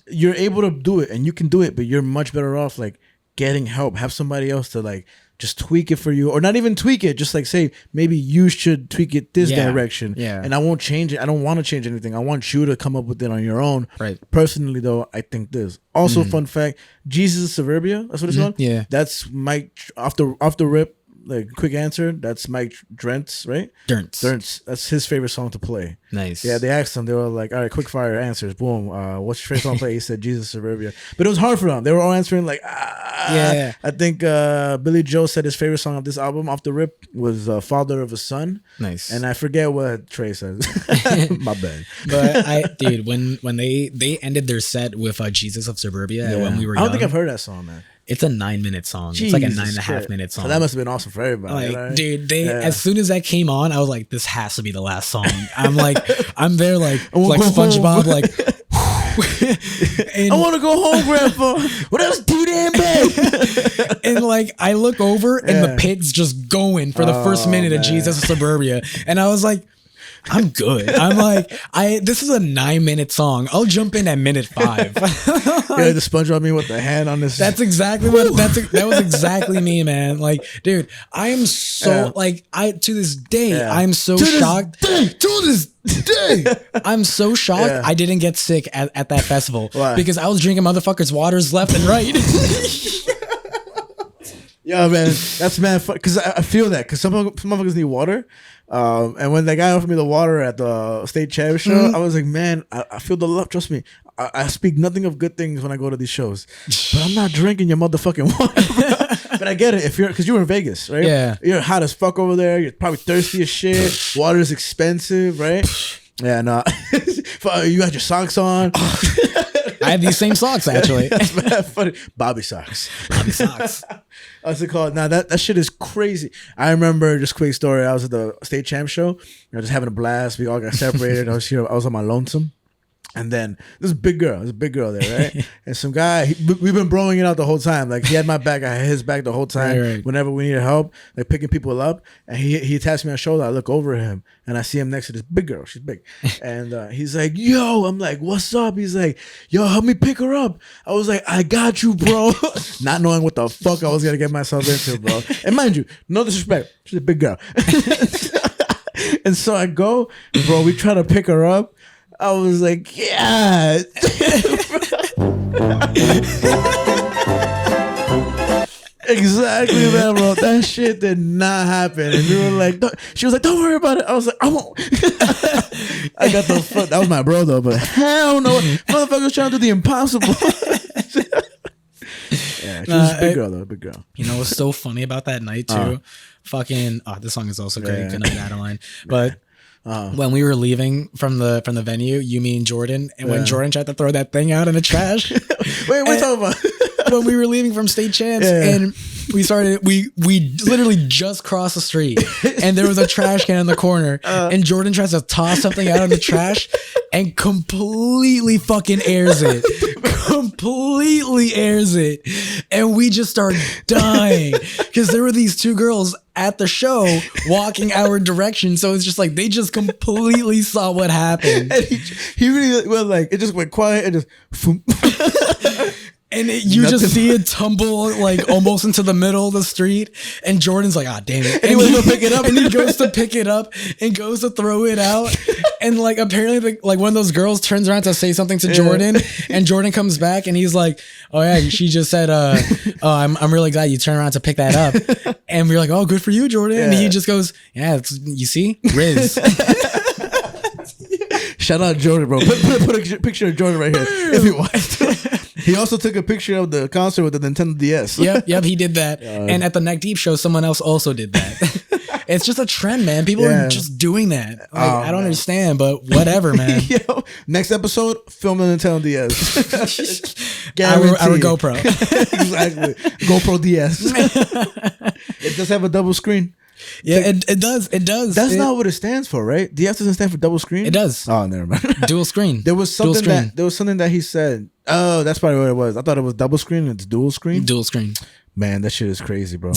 you're able to do it, and you can do it, but you're much better off like getting help. Have somebody else to like just tweak it for you, or not even tweak it, just like say maybe you should tweak it this direction. And I won't change it. I don't want to change anything. I want you to come up with it on your own. Right. Personally, though, I think this. Also, fun fact: Jesus of Suburbia. That's what it's called. Yeah. That's Mike off the rip. Like quick answer. That's Mike Durrance, right? Durrance. That's his favorite song to play. Nice. Yeah, they asked him. They were like, "All right, quick fire answers. Boom. What's your favorite song to play?" He said, "Jesus Suburbia." But it was hard for them. They were all answering like, I think Billy Joe said his favorite song of this album off the rip was "Father of a Son." Nice. And I forget what Trey says. My bad. But when they ended their set with Jesus of Suburbia when we were young. I don't think I've heard that song, man. It's a 9-minute song. It's like a 9.5 minute song. So that must have been awesome for everybody. Like, right? dude, as soon as that came on, I was like, this has to be the last song. I'm there like SpongeBob, like. And I want to go home, Grandpa. What else? Too damn bad. And like I look over and the pig's just going for the first minute of Jesus of Suburbia, and I was like, I'm good. I'm like, this is a 9-minute song. I'll jump in at minute 5. Yeah, the SpongeBob me with the hand on this. That's exactly what that was exactly me, man. Like, dude, I am so to this day, I'm so shocked. To this day. I'm so shocked I didn't get sick at that festival. Why? Because I was drinking motherfuckers' waters left and right. Yo, man, that's mad fun. Because I feel that. Because some motherfuckers need water. And when that guy offered me the water at the state champ show, I was like, man, I feel the love. Trust me. I speak nothing of good things when I go to these shows. But I'm not drinking your motherfucking water. But I get it. Because you were in Vegas, right? Yeah. You're hot as fuck over there. You're probably thirsty as shit. Water is expensive, right? Yeah, no. You had your socks on. I have these same socks, actually. That's mad funny. Bobby socks. What's it called? Now that shit is crazy. I remember, just quick story. I was at the state champ show. Just having a blast. We all got separated. I was on my lonesome. And then there's a big girl there, right? And some guy, we've been broing it out the whole time. Like, he had my back, I had his back the whole time. Right. Whenever we needed help, like picking people up. And he taps me on the shoulder. I look over at him and I see him next to this big girl. She's big. And he's like, yo, I'm like, what's up? He's like, yo, help me pick her up. I was like, I got you, bro. Not knowing what the fuck I was going to get myself into, bro. And mind you, no disrespect, she's a big girl. And so I go, bro, we try to pick her up. I was like, yeah. Exactly that, bro. That shit did not happen. And we were like, she was like, don't worry about it. I was like, I won't. I got the fuck. That was my bro, though, but hell no. Motherfuckers trying to do the impossible. Yeah, she was a big girl, though. Big girl. You know what's so funny about that night, too? This song is also great. Good night, Adeline. But when we were leaving from the venue, you, me, and Jordan, and when Jordan tried to throw that thing out in the trash. Wait, what talking about? When we were leaving from State Champs, and we literally just crossed the street, and there was a trash can in the corner, and Jordan tries to toss something out of the trash, and completely fucking airs it. Completely airs it. And we just start dying because there were these two girls at the show walking our direction. So it's just like they just completely saw what happened. And he really went like, it just went quiet and just and you just see it tumble like almost into the middle of the street, and Jordan's like, ah, damn it. And he goes to pick it up, and he goes to pick it up and goes to throw it out. And like apparently like one of those girls turns around to say something to Jordan, and Jordan comes back and he's like, oh yeah, she just said, I'm really glad you turned around to pick that up. And we're like, oh, good for you, Jordan. And he just goes, yeah, you see, Riz. Shout out Jordan, bro. Put a picture of Jordan right here if you want. He also took a picture of the concert with the Nintendo DS. Yep, he did that. And at the Neck Deep show, someone else also did that. It's just a trend, man. People are just doing that. Like, I don't understand, but whatever, man. Yo, next episode, film the Nintendo DS. Our GoPro. Exactly. GoPro DS. It does have a double screen. Yeah, it does. It does. That's not what it stands for, right? DS doesn't stand for double screen. It does. Oh, never mind. Dual screen. There was something that he said. Oh, that's probably what it was. I thought it was double screen. It's dual screen. Dual screen. Man, that shit is crazy, bro.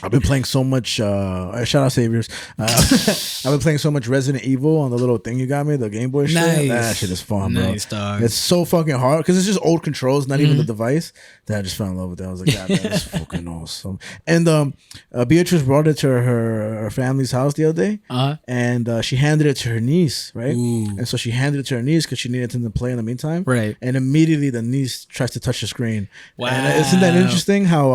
I've been playing so much. Shout out Saviors. I've been playing so much Resident Evil on the little thing you got me, the Game Boy shit. Nice. That shit is fun, bro. Nice, dog. It's so fucking hard because it's just old controls, not even the device. That I just fell in love with that. I was like, God, that's fucking awesome. And Beatrice brought it to her family's house the other day, and she handed it to her niece, right? Ooh. And so she handed it to her niece because she needed something to play in the meantime, right? And immediately the niece tries to touch the screen. Wow, and isn't that interesting? How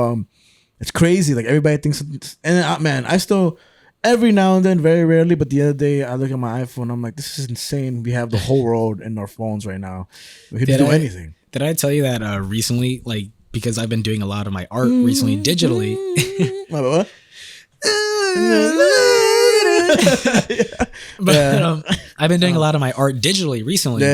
it's crazy. Like everybody thinks, and man, I still every now and then, very rarely, but the other day I look at my iPhone, I'm like, this is insane. We have the whole world in our phones right now. We can do anything. Did I tell you that recently? Like because I've been doing a lot of my art recently digitally. What? But I've been doing a lot of my art digitally recently.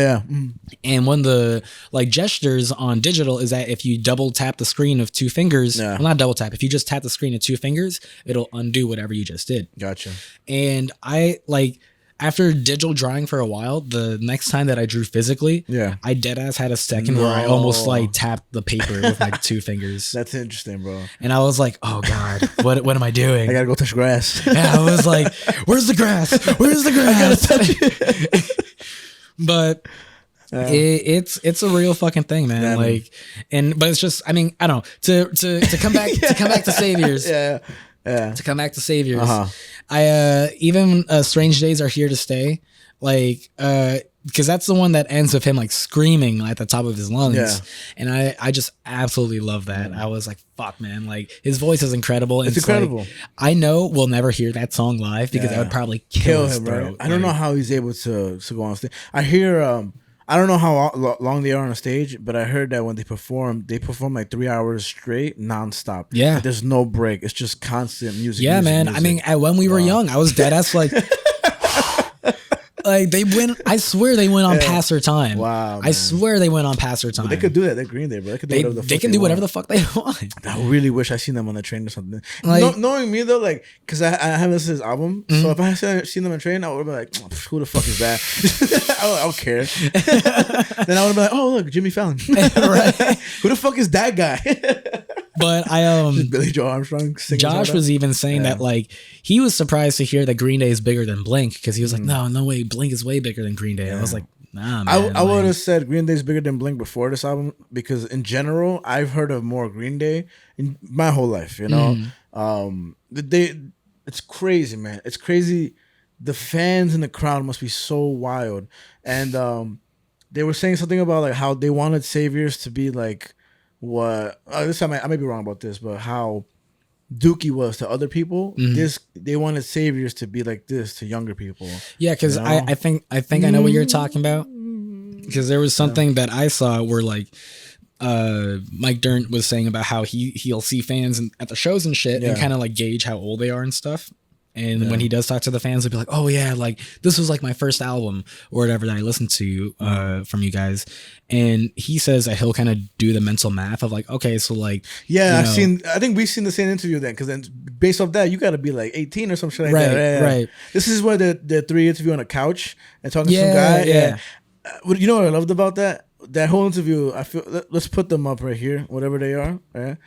And one of the like gestures on digital is that if you double tap the screen of two fingers, well, not double tap, if you just tap the screen of two fingers, it'll undo whatever you just did. Gotcha. And I like, after digital drawing for a while, the next time that I drew physically, I deadass had a second where I almost like tapped the paper with my two fingers. That's interesting, bro. And I was like, oh God, what am I doing? I gotta go touch grass. Yeah, I was like, where's the grass? Where's the grass? I gotta touch it. But it's a real fucking thing, man. Yeah, like, but it's just, I mean, I don't know, to come back to Saviors. To come back to Saviors. I even Strange Days Are Here to Stay, like because that's the one that ends with him like screaming at the top of his lungs, and I just absolutely love that. I was like, fuck, man, like his voice is incredible. And it's incredible. Like, I know we'll never hear that song live because I would probably kill him, right? I don't know how he's able to go on stage. I hear I don't know how long they are on a stage, but I heard that when they perform like 3 hours straight, nonstop. Yeah. Like, there's no break. It's just constant music. Yeah, music, man. music. I mean, when we were young, I was dead ass like... Like they went, I swear they went on Pass Our Time. Wow, man. I swear they went on Pass Our Time. But they could do that. They're Green Day, bro. They can do whatever the fuck they want. I really wish I seen them on the train or something. Like, knowing me though, like, cause I haven't listened to his album, so if I had seen them on the train, I would have been like, who the fuck is that? I don't care. Then I would have been like, oh look, Jimmy Fallon. Right? Who the fuck is that guy? But just Billy Joe Armstrong. Josh was even saying that like he was surprised to hear that Green Day is bigger than Blink because he was like, no way, Blink is way bigger than Green Day. I was like, nah, man. I would have said Green Day is bigger than Blink before this album because in general I've heard of more Green Day in my whole life. You know, it's crazy, man. It's crazy. The fans in the crowd must be so wild, and they were saying something about like how they wanted Saviors to be like. What this time I may be wrong about this, but how Dookie was to other people, they wanted Saviors to be like this to younger people. Yeah, because you know? I think I know what you're talking about. Because there was something that I saw where like Mike Dirnt was saying about how he'll see fans at the shows and shit and kind of like gauge how old they are and stuff. And when he does talk to the fans, they'll be like, oh yeah, like this was like my first album or whatever that I listened to from you guys. And he says that he'll kind of do the mental math of like, okay, so like, I think we've seen the same interview then, because then based off that, you got to be like 18 or some shit like that. Right. This is where the three interview on a couch and talking to some guy. Yeah. You know what I loved about that? That whole interview, I feel, let's put them up right here, whatever they are. Right?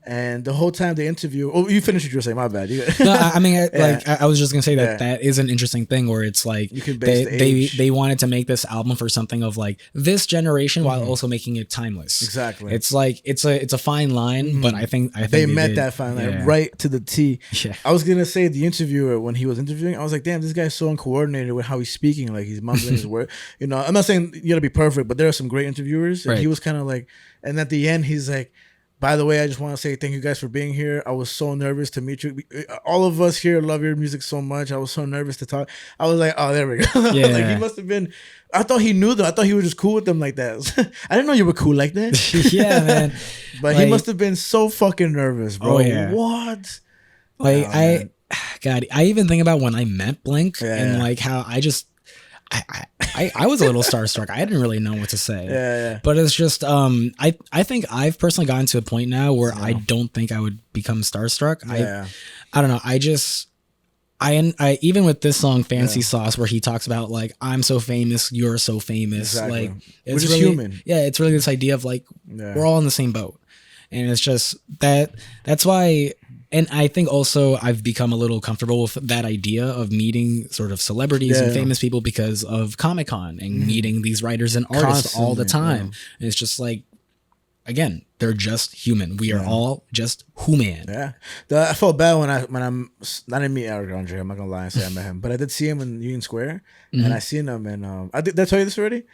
And the whole time they interview, you finished what you were saying. My bad. No, I mean, I was just gonna say that is an interesting thing where it's like they wanted to make this album for something of like this generation while also making it timeless. Exactly. It's like it's a fine line, but I think they met that fine line right to the T. Yeah. I was gonna say the interviewer when he was interviewing, I was like, damn, this guy's so uncoordinated with how he's speaking, like he's mumbling his word. You know, I'm not saying you gotta be perfect, but there are some great interviewers, and he was kind of like, and at the end he's like. By the way, I just want to say thank you guys for being here. I was so nervous to meet you. All of us here love your music so much. I was so nervous to talk. I was like, oh, there we go. Yeah. Like he must have been. I thought he knew them. I thought he was just cool with them like that. I didn't know you were cool like that. Yeah, man. But he must have been so fucking nervous, bro. Oh, yeah. What? Like God, I even think about when I met Blink and like how I just. I was a little starstruck. I didn't really know what to say. Yeah. But it's just I think I've personally gotten to a point now where I don't think I would become starstruck. I don't know. I even with this song Fancy Sauce where he talks about like I'm so famous, you're so famous. Exactly. Like it's really human. Yeah, it's really this idea of like we're all in the same boat. And it's just that's why. And I think also I've become a little comfortable with that idea of meeting sort of celebrities and famous people because of Comic-Con and meeting these writers and artists all the time. And it's just like, again, they're just human. We are all just human. Yeah. I felt bad when I'm not in meet Eric Andre. I'm not gonna lie and say I met him, but I did see him in Union Square, and I seen him. And did I tell you this already?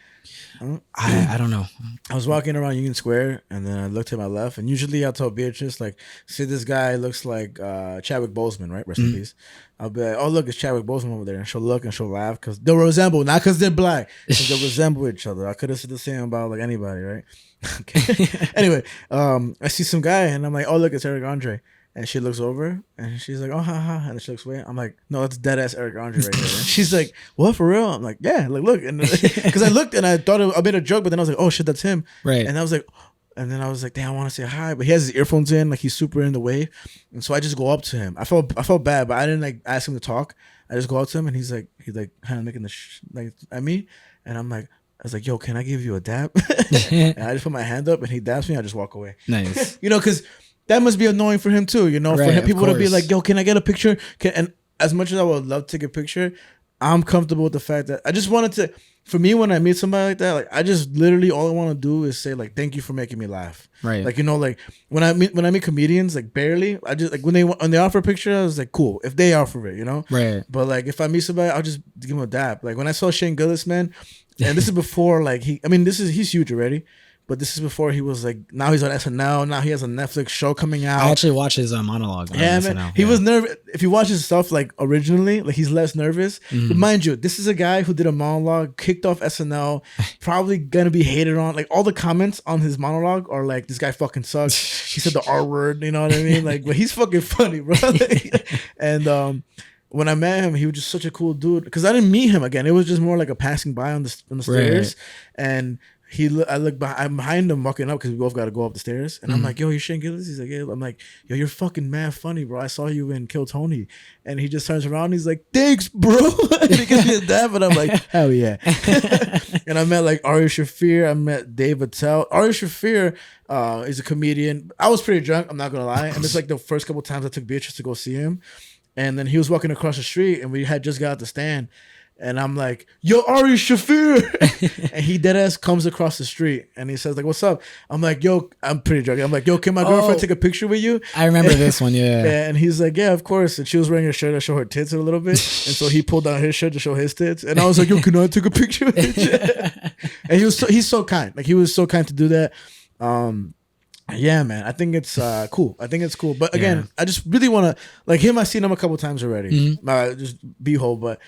I don't know. I was walking around Union Square, and then I looked to my left, and usually I'll tell Beatrice like, "See, this guy looks like Chadwick Boseman, right? Rest in peace." I'll be like, "Oh, look, it's Chadwick Boseman over there," and she'll look and she'll laugh because they'll resemble, not because they're black, because they resemble each other. I could have said the same about like anybody, right? Okay. Anyway, I see some guy, and I'm like, "Oh, look, it's Eric Andre." And she looks over and she's like, oh, ha, ha. And she looks away. I'm like, no, that's dead ass Eric Andre right there. And she's like, what, for real? I'm like, yeah, like, look. And because I looked and I thought I made a joke, but then I was like, oh shit, that's him. Right. And I was like, damn, I want to say hi. But he has his earphones in, like he's super in the wave. And so I just go up to him. I felt bad, but I didn't like ask him to talk. I just go up to him and he's like kind of making the like at me. And I was like, yo, can I give you a dab? And I just put my hand up and he dabs me. I just walk away. Nice. Because that must be annoying for him too, Right, for him, people to be course. like, yo, can I get a picture? And as much as I would love to take a picture, I'm comfortable with the fact that I just wanted to, for me, when I meet somebody like that, like I just literally, all I want to do is say like, thank you for making me laugh. Right. Like, like when I meet comedians, like barely, I just like when they offer a picture, I was like, cool, if they offer it, Right. But like if I meet somebody, I'll just give him a dap. Like when I saw Shane Gillis, man, and this is before like he's huge already. But this is before he was like, now he's on SNL. Now he has a Netflix show coming out. I actually watched his monologue. On Yeah, SNL. man. He was nervous. If you watch his stuff, like originally, like he's less nervous. But mind you, this is a guy who did a monologue, kicked off SNL, probably gonna be hated on. Like all the comments on his monologue are like, this guy fucking sucks. He said the R word, you know what I mean? Like, but he's fucking funny, bro. And when I met him, he was just such a cool dude. Because I didn't meet him again. It was just more like a passing by on the stairs. And I look behind, I'm behind him walking up because we both got to go up the stairs. And I'm like, yo, you Shane Gillis? He's like, yeah. I'm like, yo, you're fucking mad funny, bro. I saw you in Kill Tony. And he just turns around and he's like, thanks, bro. And he gives me a dab. And I'm like, hell yeah. And I met like Ari Shaffir. I met Dave Attell. Ari Shaffir is a comedian. I was pretty drunk, I'm not going to lie. And it's like the first couple times I took Beatrice to go see him. And then he was walking across the street and we had just got out the stand. And I'm like, yo, Ari Shaffir. And he deadass comes across the street and he says, like, what's up? I'm like, yo, I'm pretty drunk. I'm like, yo, can my girlfriend take a picture with you? I remember this one, yeah. And he's like, yeah, of course. And she was wearing a shirt to show her tits a little bit. And so he pulled down his shirt to show his tits. And I was like, yo, can I take a picture with you? And he's so kind. Like, he was so kind to do that. Yeah, man. I think it's cool. But again, I just really want to like him. I've seen him a couple times already. Just beehole, but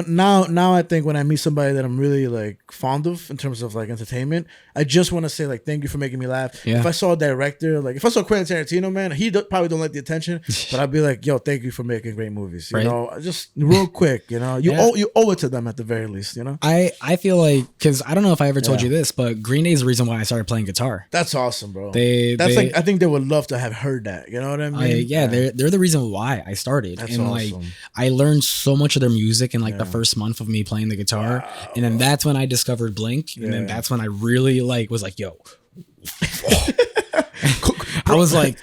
now I think when I meet somebody that I'm really like fond of in terms of like entertainment, I just want to say like thank you for making me laugh. Yeah. If I saw a director, like if I saw Quentin Tarantino, man, he probably don't like the attention, but I'd be like, yo, thank you for making great movies. You know, just real quick. You know, you owe it to them at the very least. You know, I feel like because I don't know if I ever told you this, but Green Day is the reason why I started playing guitar. That's awesome, bro. I think they would love to have heard that. You know what I mean? They're the reason why I started. That's and awesome. Like I learned so much of their music in like the first month of me playing the guitar. Wow. And then that's when I discovered Blink. And then that's when I really like was like, yo. I was like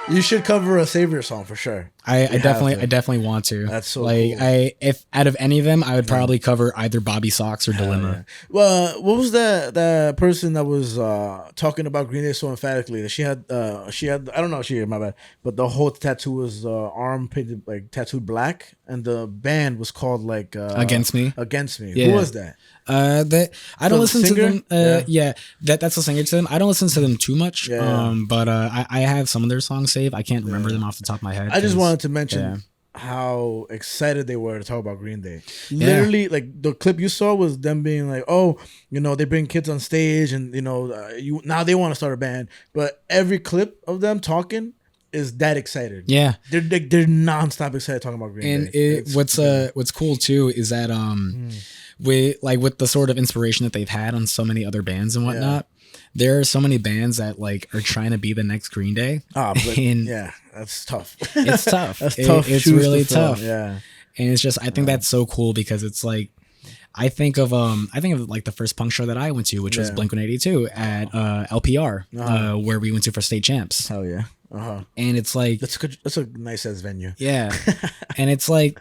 you should cover a Savior song for sure. I definitely want to. That's so like cool. If out of any of them, I would probably cover either Bobby Sox or Dilemma. Yeah. Well, what was that person that was talking about Green Day so emphatically that she had I don't know, my bad, but the whole tattoo was arm painted like tattooed black, and the band was called like Against Me. Yeah. Who was that? I don't listen singer? to them. That's a singer to them. I don't listen to them too much. Yeah. But I have some of their songs saved. I can't remember them off the top of my head. I just wanted to mention how excited they were to talk about Green Day. Literally, like the clip you saw was them being like, "Oh, you know, they bring kids on stage, and you know, now they want to start a band." But every clip of them talking is that excited. Yeah, they're nonstop excited talking about Green Day. And what's cool too is that with the sort of inspiration that they've had on so many other bands and whatnot. There are so many bands that like are trying to be the next Green Day. That's tough. It's tough. That's tough. It's really tough. Yeah. And it's just I think that's so cool because it's like I think of like the first punk show that I went to, which was Blink-182 at LPR, where we went to for state champs. Hell yeah. And it's like that's a nice ass venue. Yeah. And it's like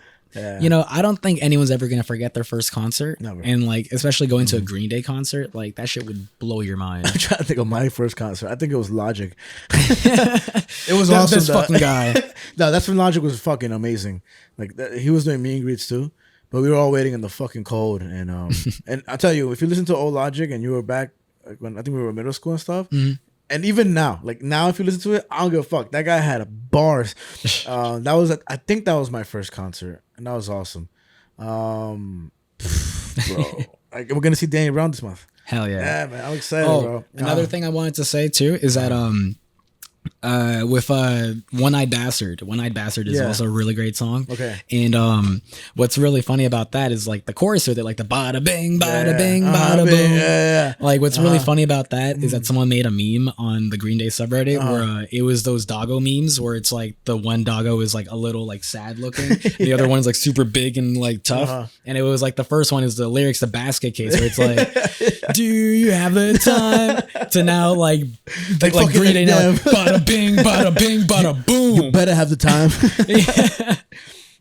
you know, I don't think anyone's ever gonna forget their first concert. Never. And like, especially going to a Green Day concert, like that shit would blow your mind. I'm trying to think of my first concert. I think it was Logic. It was awesome. This fucking guy. No, that's when Logic was fucking amazing. Like he was doing meet and greets too, but we were all waiting in the fucking cold. And and I tell you, if you listen to old Logic and you were back like when I think we were in middle school and stuff. And even now, like now, if you listen to it, I don't give a fuck. That guy had bars. I think that was my first concert, and that was awesome. Bro, like, we're gonna see Danny Brown this month. Hell yeah! Yeah, man, I'm excited, bro. Another thing I wanted to say too is that with One-Eyed Bastard. One-Eyed Bastard is also a really great song. Okay. And what's really funny about that is like the chorus with it, like the bada bing, bada bing, bada boom. Yeah. Like what's really funny about that is that someone made a meme on the Green Day subreddit where it was those doggo memes where it's like the one doggo is like a little like sad looking, the other one is like super big and like tough. And it was like the first one is the lyrics to Basket Case where it's like, do you have the time to now like Green Day now, like, bada bing, bada boom. You better have the time.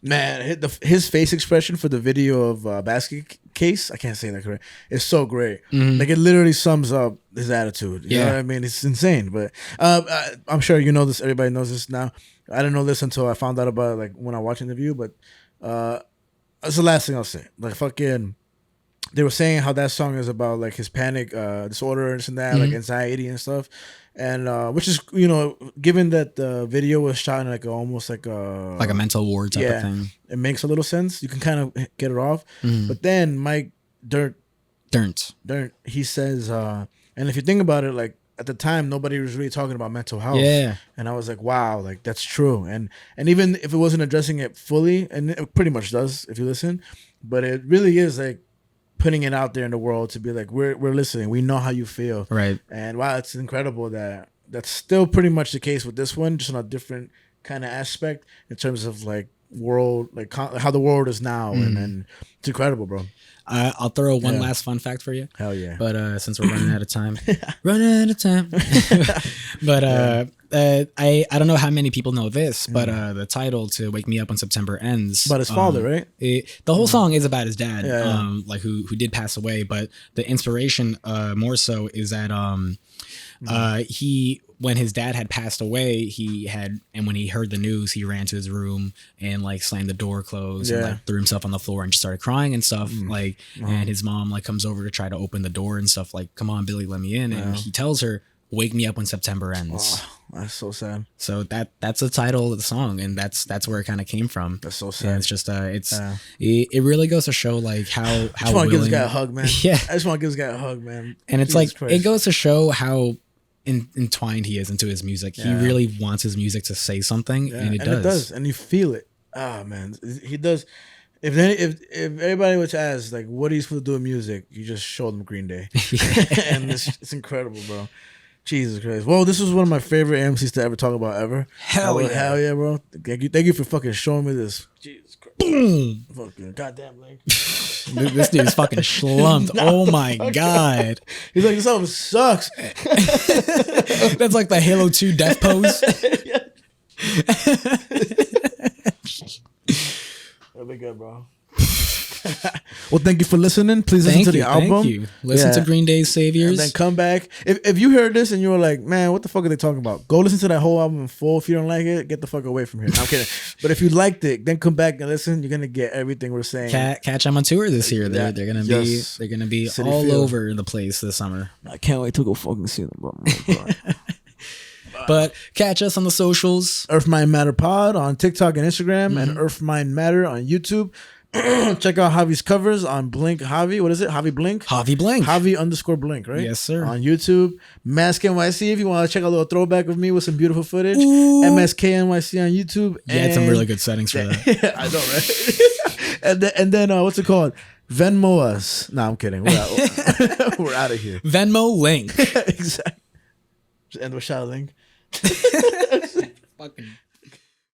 Man, his face expression for the video of Basket Case, I can't say that correct, it's so great. Like it literally sums up his attitude. You know what I mean? It's insane. But I'm sure you know this. Everybody knows this now. I didn't know this until I found out about it, like when I watched the interview. But that's the last thing I'll say. Like fucking, they were saying how that song is about like his panic disorder and this and that, like anxiety and stuff. And which is, you know, given that the video was shot in like almost like a mental ward type of thing, it makes a little sense. You can kind of get it off. But then Mike Dirnt, he says, and if you think about it, like at the time nobody was really talking about mental health. Yeah. And I was like, wow, like that's true. And even if it wasn't addressing it fully, and it pretty much does if you listen, but it really is like putting it out there in the world to be like, we're listening, we know how you feel, right? And wow, it's incredible that that's still pretty much the case with this one, just on a different kind of aspect in terms of like world, like how the world is now, and it's incredible, bro. I'll throw one last fun fact for you. Hell yeah! But since we're running out of time, but I don't know how many people know this, but the title to "Wake Me Up When September Ends" about his father, right? The whole song is about his dad, like who did pass away. But the inspiration, more so, is that when his dad had passed away, and when he heard the news, he ran to his room and like slammed the door closed and like threw himself on the floor and just started crying and stuff. Like, and his mom like comes over to try to open the door and stuff, like, come on, Billy, let me in. And he tells her, "Wake me up when September ends." Oh, that's so sad. So that's the title of the song, and that's where it kind of came from. That's so sad. And it's just it really goes to show like how I just want to give this guy a hug, man. Yeah, I just want to give this guy a hug, man. And it's Jesus Christ. It goes to show how entwined he is into his music. He really wants his music to say something, and it does, and you feel it. Ah, man, he does. If everybody was asked like, what are you supposed to do with music, you just show them Green Day, and it's incredible, bro. Jesus Christ. Well, this was one of my favorite AMCs to ever talk about ever. Hell yeah, bro. Thank you for fucking showing me this. Jesus Christ. Boom. Fucking goddamn Link. This dude's fucking slumped. Oh my God. He's like, this album sucks. That's like the Halo 2 death pose. That'll be good, bro. Well, thank you for listening. Please listen to the album. Thank you. Listen to Green Day's Saviors. And then come back. If you heard this and you were like, man, what the fuck are they talking about? Go listen to that whole album in full. If you don't like it, get the fuck away from here. No, I'm kidding. But if you liked it, then come back and listen. You're gonna get everything we're saying. Catch them on tour this year. They're gonna be City all Field. Over the place this summer. I can't wait to go fucking see them, bro. But catch us on the socials. Earth Mind Matter Pod on TikTok and Instagram, and Earth Mind Matter on YouTube. Check out Javi's covers on Blink Javi. What is it? Javi Blink? Javi Blink. Javi_Blink, right? Yes, sir. On YouTube. Mask NYC if you want to check out a little throwback of me with some beautiful footage. MSK NYC on YouTube. Yeah, had some really good settings for that. I know, right? and then what's it called? Venmo us. No, I'm kidding. We're out of here. Venmo Link. Exactly. Just end with shout link. Fucking